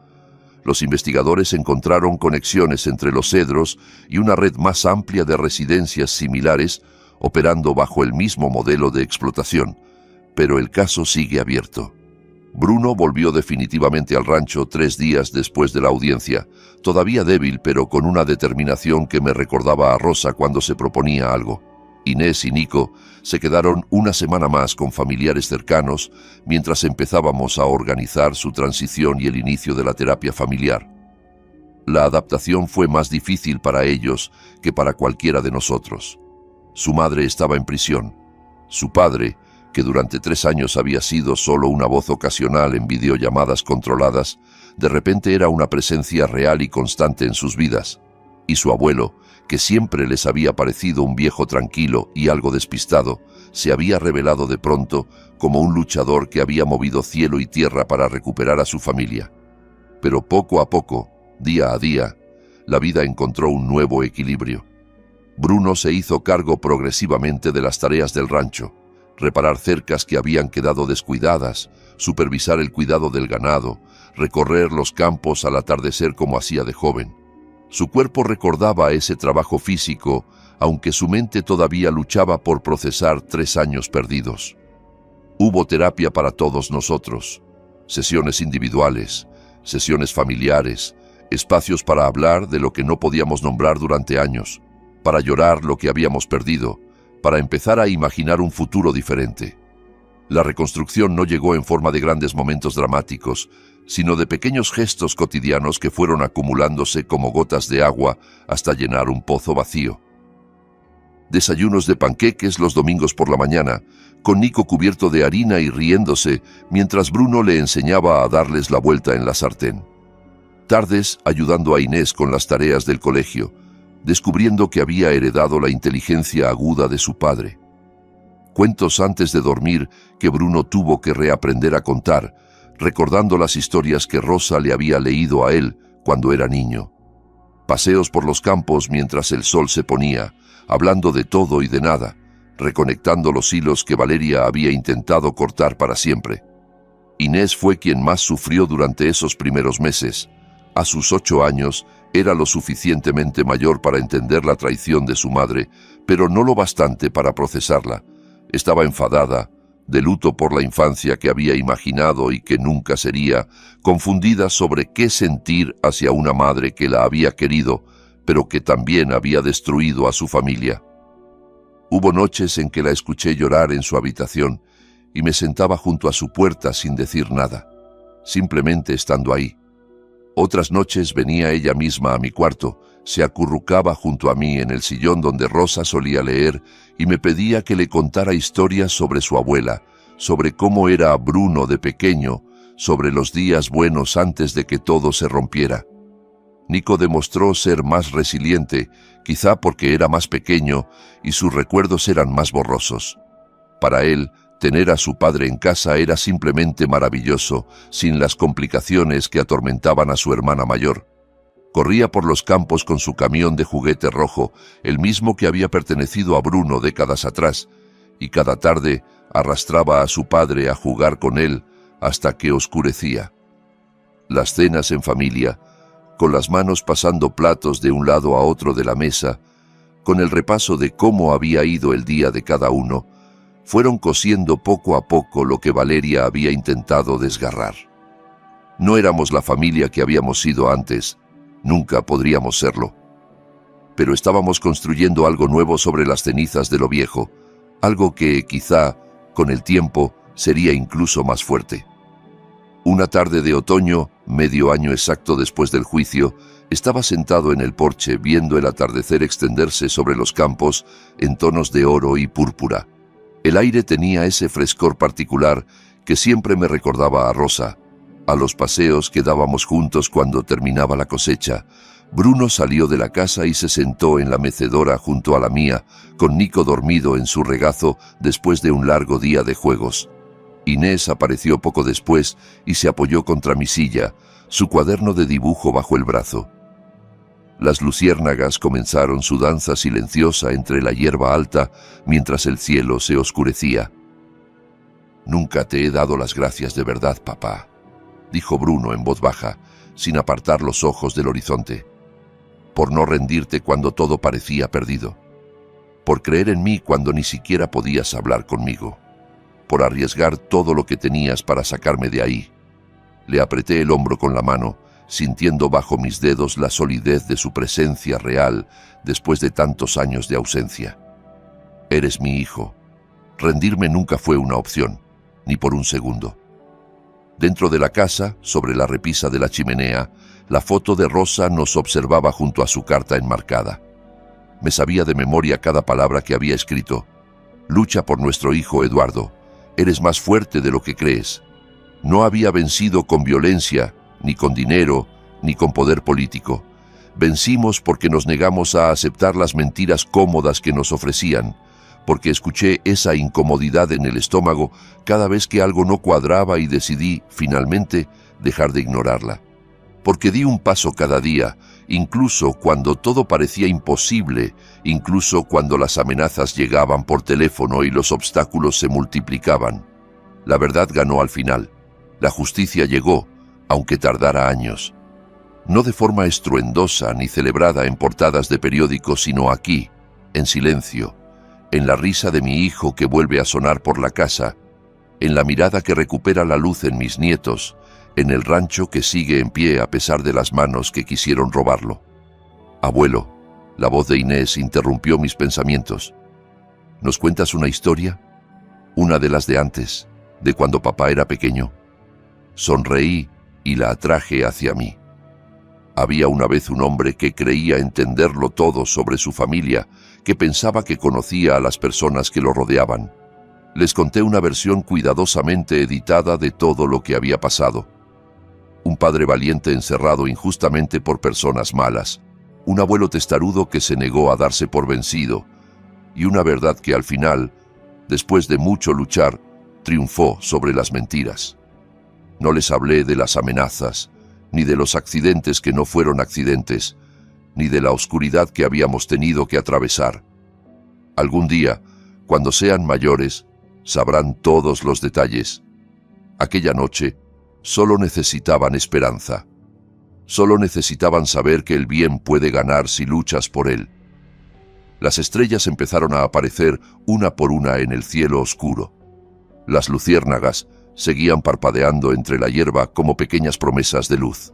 [SPEAKER 1] Los investigadores encontraron conexiones entre los Cedros y una red más amplia de residencias similares operando bajo el mismo modelo de explotación, pero el caso sigue abierto. Bruno volvió definitivamente al rancho 3 días después de la audiencia, todavía débil pero con una determinación que me recordaba a Rosa cuando se proponía algo. Inés y Nico se quedaron una semana más con familiares cercanos mientras empezábamos a organizar su transición y el inicio de la terapia familiar. La adaptación fue más difícil para ellos que para cualquiera de nosotros. Su madre estaba en prisión. Su padre, que durante 3 años había sido solo una voz ocasional en videollamadas controladas, de repente era una presencia real y constante en sus vidas. Y su abuelo, que siempre les había parecido un viejo tranquilo y algo despistado, se había revelado de pronto como un luchador que había movido cielo y tierra para recuperar a su familia. Pero poco a poco, día a día, la vida encontró un nuevo equilibrio. Bruno se hizo cargo progresivamente de las tareas del rancho: reparar cercas que habían quedado descuidadas, supervisar el cuidado del ganado, recorrer los campos al atardecer como hacía de joven. Su cuerpo recordaba ese trabajo físico, aunque su mente todavía luchaba por procesar 3 años perdidos. Hubo terapia para todos nosotros: sesiones individuales, sesiones familiares, espacios para hablar de lo que no podíamos nombrar durante años, para llorar lo que habíamos perdido, para empezar a imaginar un futuro diferente. La reconstrucción no llegó en forma de grandes momentos dramáticos, sino de pequeños gestos cotidianos que fueron acumulándose como gotas de agua hasta llenar un pozo vacío. Desayunos de panqueques los domingos por la mañana, con Nico cubierto de harina y riéndose, mientras Bruno le enseñaba a darles la vuelta en la sartén. Tardes ayudando a Inés con las tareas del colegio, descubriendo que había heredado la inteligencia aguda de su padre. Cuentos antes de dormir que Bruno tuvo que reaprender a contar, recordando las historias que Rosa le había leído a él cuando era niño. Paseos por los campos mientras el sol se ponía, hablando de todo y de nada, reconectando los hilos que Valeria había intentado cortar para siempre. Inés fue quien más sufrió durante esos primeros meses. A sus 8 años, era lo suficientemente mayor para entender la traición de su madre, pero no lo bastante para procesarla. Estaba enfadada, de luto por la infancia que había imaginado y que nunca sería, confundida sobre qué sentir hacia una madre que la había querido, pero que también había destruido a su familia. Hubo noches en que la escuché llorar en su habitación y me sentaba junto a su puerta sin decir nada, simplemente estando ahí. Otras noches venía ella misma a mi cuarto, se acurrucaba junto a mí en el sillón donde Rosa solía leer y me pedía que le contara historias sobre su abuela, sobre cómo era Bruno de pequeño, sobre los días buenos antes de que todo se rompiera. Nico demostró ser más resiliente, quizá porque era más pequeño y sus recuerdos eran más borrosos. Para él, tener a su padre en casa era simplemente maravilloso, sin las complicaciones que atormentaban a su hermana mayor. Corría por los campos con su camión de juguete rojo, el mismo que había pertenecido a Bruno décadas atrás, y cada tarde arrastraba a su padre a jugar con él hasta que oscurecía. Las cenas en familia, con las manos pasando platos de un lado a otro de la mesa, con el repaso de cómo había ido el día de cada uno, fueron cosiendo poco a poco lo que Valeria había intentado desgarrar. No éramos la familia que habíamos sido antes, nunca podríamos serlo. Pero estábamos construyendo algo nuevo sobre las cenizas de lo viejo, algo que, quizá, con el tiempo, sería incluso más fuerte. Una tarde de otoño, medio año exacto después del juicio, estaba sentado en el porche viendo el atardecer extenderse sobre los campos en tonos de oro y púrpura. El aire tenía ese frescor particular que siempre me recordaba a Rosa, a los paseos que dábamos juntos cuando terminaba la cosecha. Bruno salió de la casa y se sentó en la mecedora junto a la mía, con Nico dormido en su regazo después de un largo día de juegos. Inés apareció poco después y se apoyó contra mi silla, su cuaderno de dibujo bajo el brazo. Las luciérnagas comenzaron su danza silenciosa entre la hierba alta mientras el cielo se oscurecía. «Nunca te he dado las gracias de verdad, papá», dijo Bruno en voz baja, sin apartar los ojos del horizonte. «Por no rendirte cuando todo parecía perdido. Por creer en mí cuando ni siquiera podías hablar conmigo. Por arriesgar todo lo que tenías para sacarme de ahí». Le apreté el hombro con la mano, sintiendo bajo mis dedos la solidez de su presencia real después de tantos años de ausencia. «Eres mi hijo. Rendirme nunca fue una opción, ni por un segundo». Dentro de la casa, sobre la repisa de la chimenea, la foto de Rosa nos observaba junto a su carta enmarcada. Me sabía de memoria cada palabra que había escrito. «Lucha por nuestro hijo Eduardo. Eres más fuerte de lo que crees». No había vencido con violencia, ni con dinero, ni con poder político. Vencimos porque nos negamos a aceptar las mentiras cómodas que nos ofrecían, porque escuché esa incomodidad en el estómago cada vez que algo no cuadraba y decidí, finalmente, dejar de ignorarla. Porque di un paso cada día, incluso cuando todo parecía imposible, incluso cuando las amenazas llegaban por teléfono y los obstáculos se multiplicaban. La verdad ganó al final. La justicia llegó, aunque tardara años. No de forma estruendosa ni celebrada en portadas de periódicos, sino aquí, en silencio, en la risa de mi hijo que vuelve a sonar por la casa, en la mirada que recupera la luz en mis nietos, en el rancho que sigue en pie a pesar de las manos que quisieron robarlo. «Abuelo», la voz de Inés interrumpió mis pensamientos. «¿Nos cuentas una historia? Una de las de antes, de cuando papá era pequeño». Sonreí y la atraje hacia mí. Había una vez un hombre que creía entenderlo todo sobre su familia, que pensaba que conocía a las personas que lo rodeaban. Les conté una versión cuidadosamente editada de todo lo que había pasado. Un padre valiente encerrado injustamente por personas malas, un abuelo testarudo que se negó a darse por vencido, y una verdad que al final, después de mucho luchar, triunfó sobre las mentiras. No les hablé de las amenazas, ni de los accidentes que no fueron accidentes, ni de la oscuridad que habíamos tenido que atravesar. Algún día, cuando sean mayores, sabrán todos los detalles. Aquella noche, solo necesitaban esperanza. Solo necesitaban saber que el bien puede ganar si luchas por él. Las estrellas empezaron a aparecer una por una en el cielo oscuro. Las luciérnagas seguían parpadeando entre la hierba como pequeñas promesas de luz.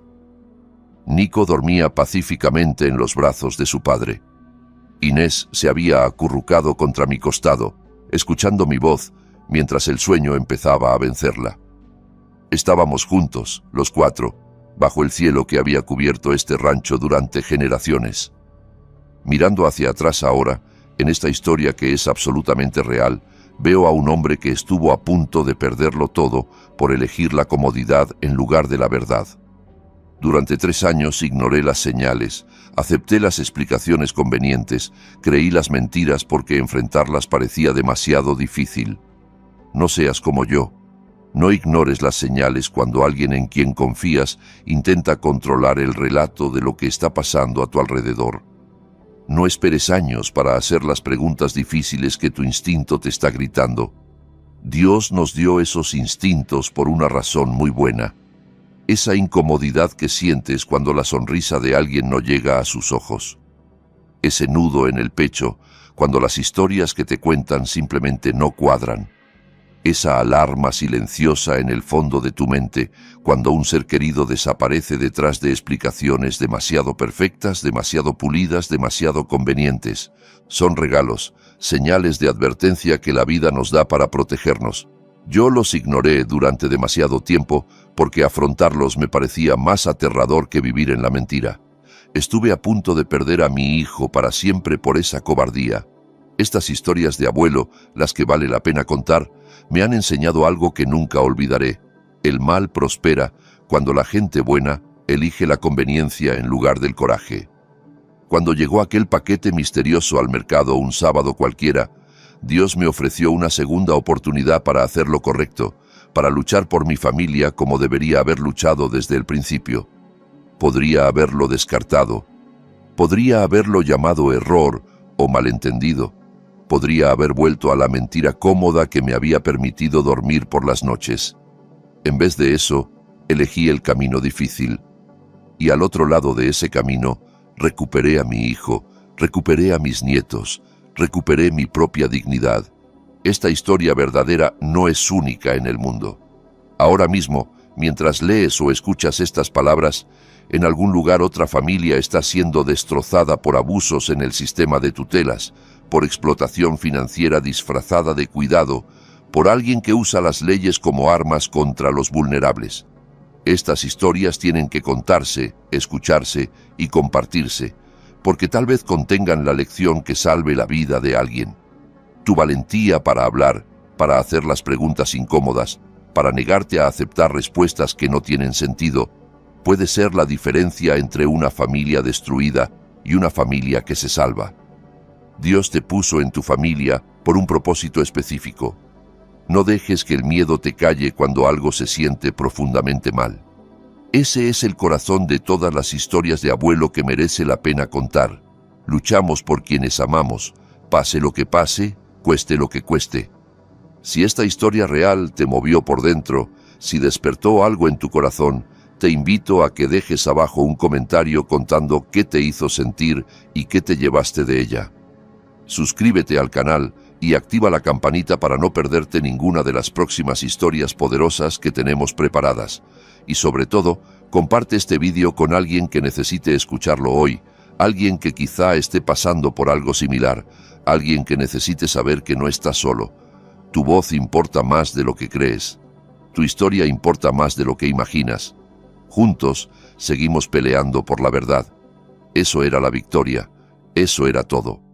[SPEAKER 1] Nico dormía pacíficamente en los brazos de su padre. Inés se había acurrucado contra mi costado, escuchando mi voz, mientras el sueño empezaba a vencerla. Estábamos juntos, los cuatro, bajo el cielo que había cubierto este rancho durante generaciones. Mirando hacia atrás ahora, en esta historia que es absolutamente real, veo a un hombre que estuvo a punto de perderlo todo por elegir la comodidad en lugar de la verdad. Durante 3 años ignoré las señales, acepté las explicaciones convenientes, creí las mentiras porque enfrentarlas parecía demasiado difícil. No seas como yo. No ignores las señales cuando alguien en quien confías intenta controlar el relato de lo que está pasando a tu alrededor. No esperes años para hacer las preguntas difíciles que tu instinto te está gritando. Dios nos dio esos instintos por una razón muy buena. Esa incomodidad que sientes cuando la sonrisa de alguien no llega a sus ojos. Ese nudo en el pecho cuando las historias que te cuentan simplemente no cuadran. Esa alarma silenciosa en el fondo de tu mente cuando un ser querido desaparece detrás de explicaciones demasiado perfectas, demasiado pulidas, demasiado convenientes. Son regalos, señales de advertencia que la vida nos da para protegernos. Yo los ignoré durante demasiado tiempo porque afrontarlos me parecía más aterrador que vivir en la mentira. Estuve a punto de perder a mi hijo para siempre por esa cobardía. Estas historias de abuelo, las que vale la pena contar, me han enseñado algo que nunca olvidaré. El mal prospera cuando la gente buena elige la conveniencia en lugar del coraje. Cuando llegó aquel paquete misterioso al mercado un sábado cualquiera, Dios me ofreció una segunda oportunidad para hacer lo correcto, para luchar por mi familia como debería haber luchado desde el principio. Podría haberlo descartado, podría haberlo llamado error o malentendido, podría haber vuelto a la mentira cómoda que me había permitido dormir por las noches. En vez de eso, elegí el camino difícil. Y al otro lado de ese camino, recuperé a mi hijo, recuperé a mis nietos, recuperé mi propia dignidad. Esta historia verdadera no es única en el mundo. Ahora mismo, mientras lees o escuchas estas palabras, en algún lugar otra familia está siendo destrozada por abusos en el sistema de tutelas, por explotación financiera disfrazada de cuidado, por alguien que usa las leyes como armas contra los vulnerables. Estas historias tienen que contarse, escucharse y compartirse, porque tal vez contengan la lección que salve la vida de alguien. Tu valentía para hablar, para hacer las preguntas incómodas, para negarte a aceptar respuestas que no tienen sentido, puede ser la diferencia entre una familia destruida y una familia que se salva. Dios te puso en tu familia por un propósito específico. No dejes que el miedo te calle cuando algo se siente profundamente mal. Ese es el corazón de todas las historias de abuelo que merece la pena contar. Luchamos por quienes amamos, pase lo que pase, cueste lo que cueste. Si esta historia real te movió por dentro, si despertó algo en tu corazón, te invito a que dejes abajo un comentario contando qué te hizo sentir y qué te llevaste de ella. Suscríbete al canal y activa la campanita para no perderte ninguna de las próximas historias poderosas que tenemos preparadas. Y sobre todo, comparte este vídeo con alguien que necesite escucharlo hoy, alguien que quizá esté pasando por algo similar, alguien que necesite saber que no estás solo. Tu voz importa más de lo que crees. Tu historia importa más de lo que imaginas. Juntos, seguimos peleando por la verdad. Eso era la victoria. Eso era todo.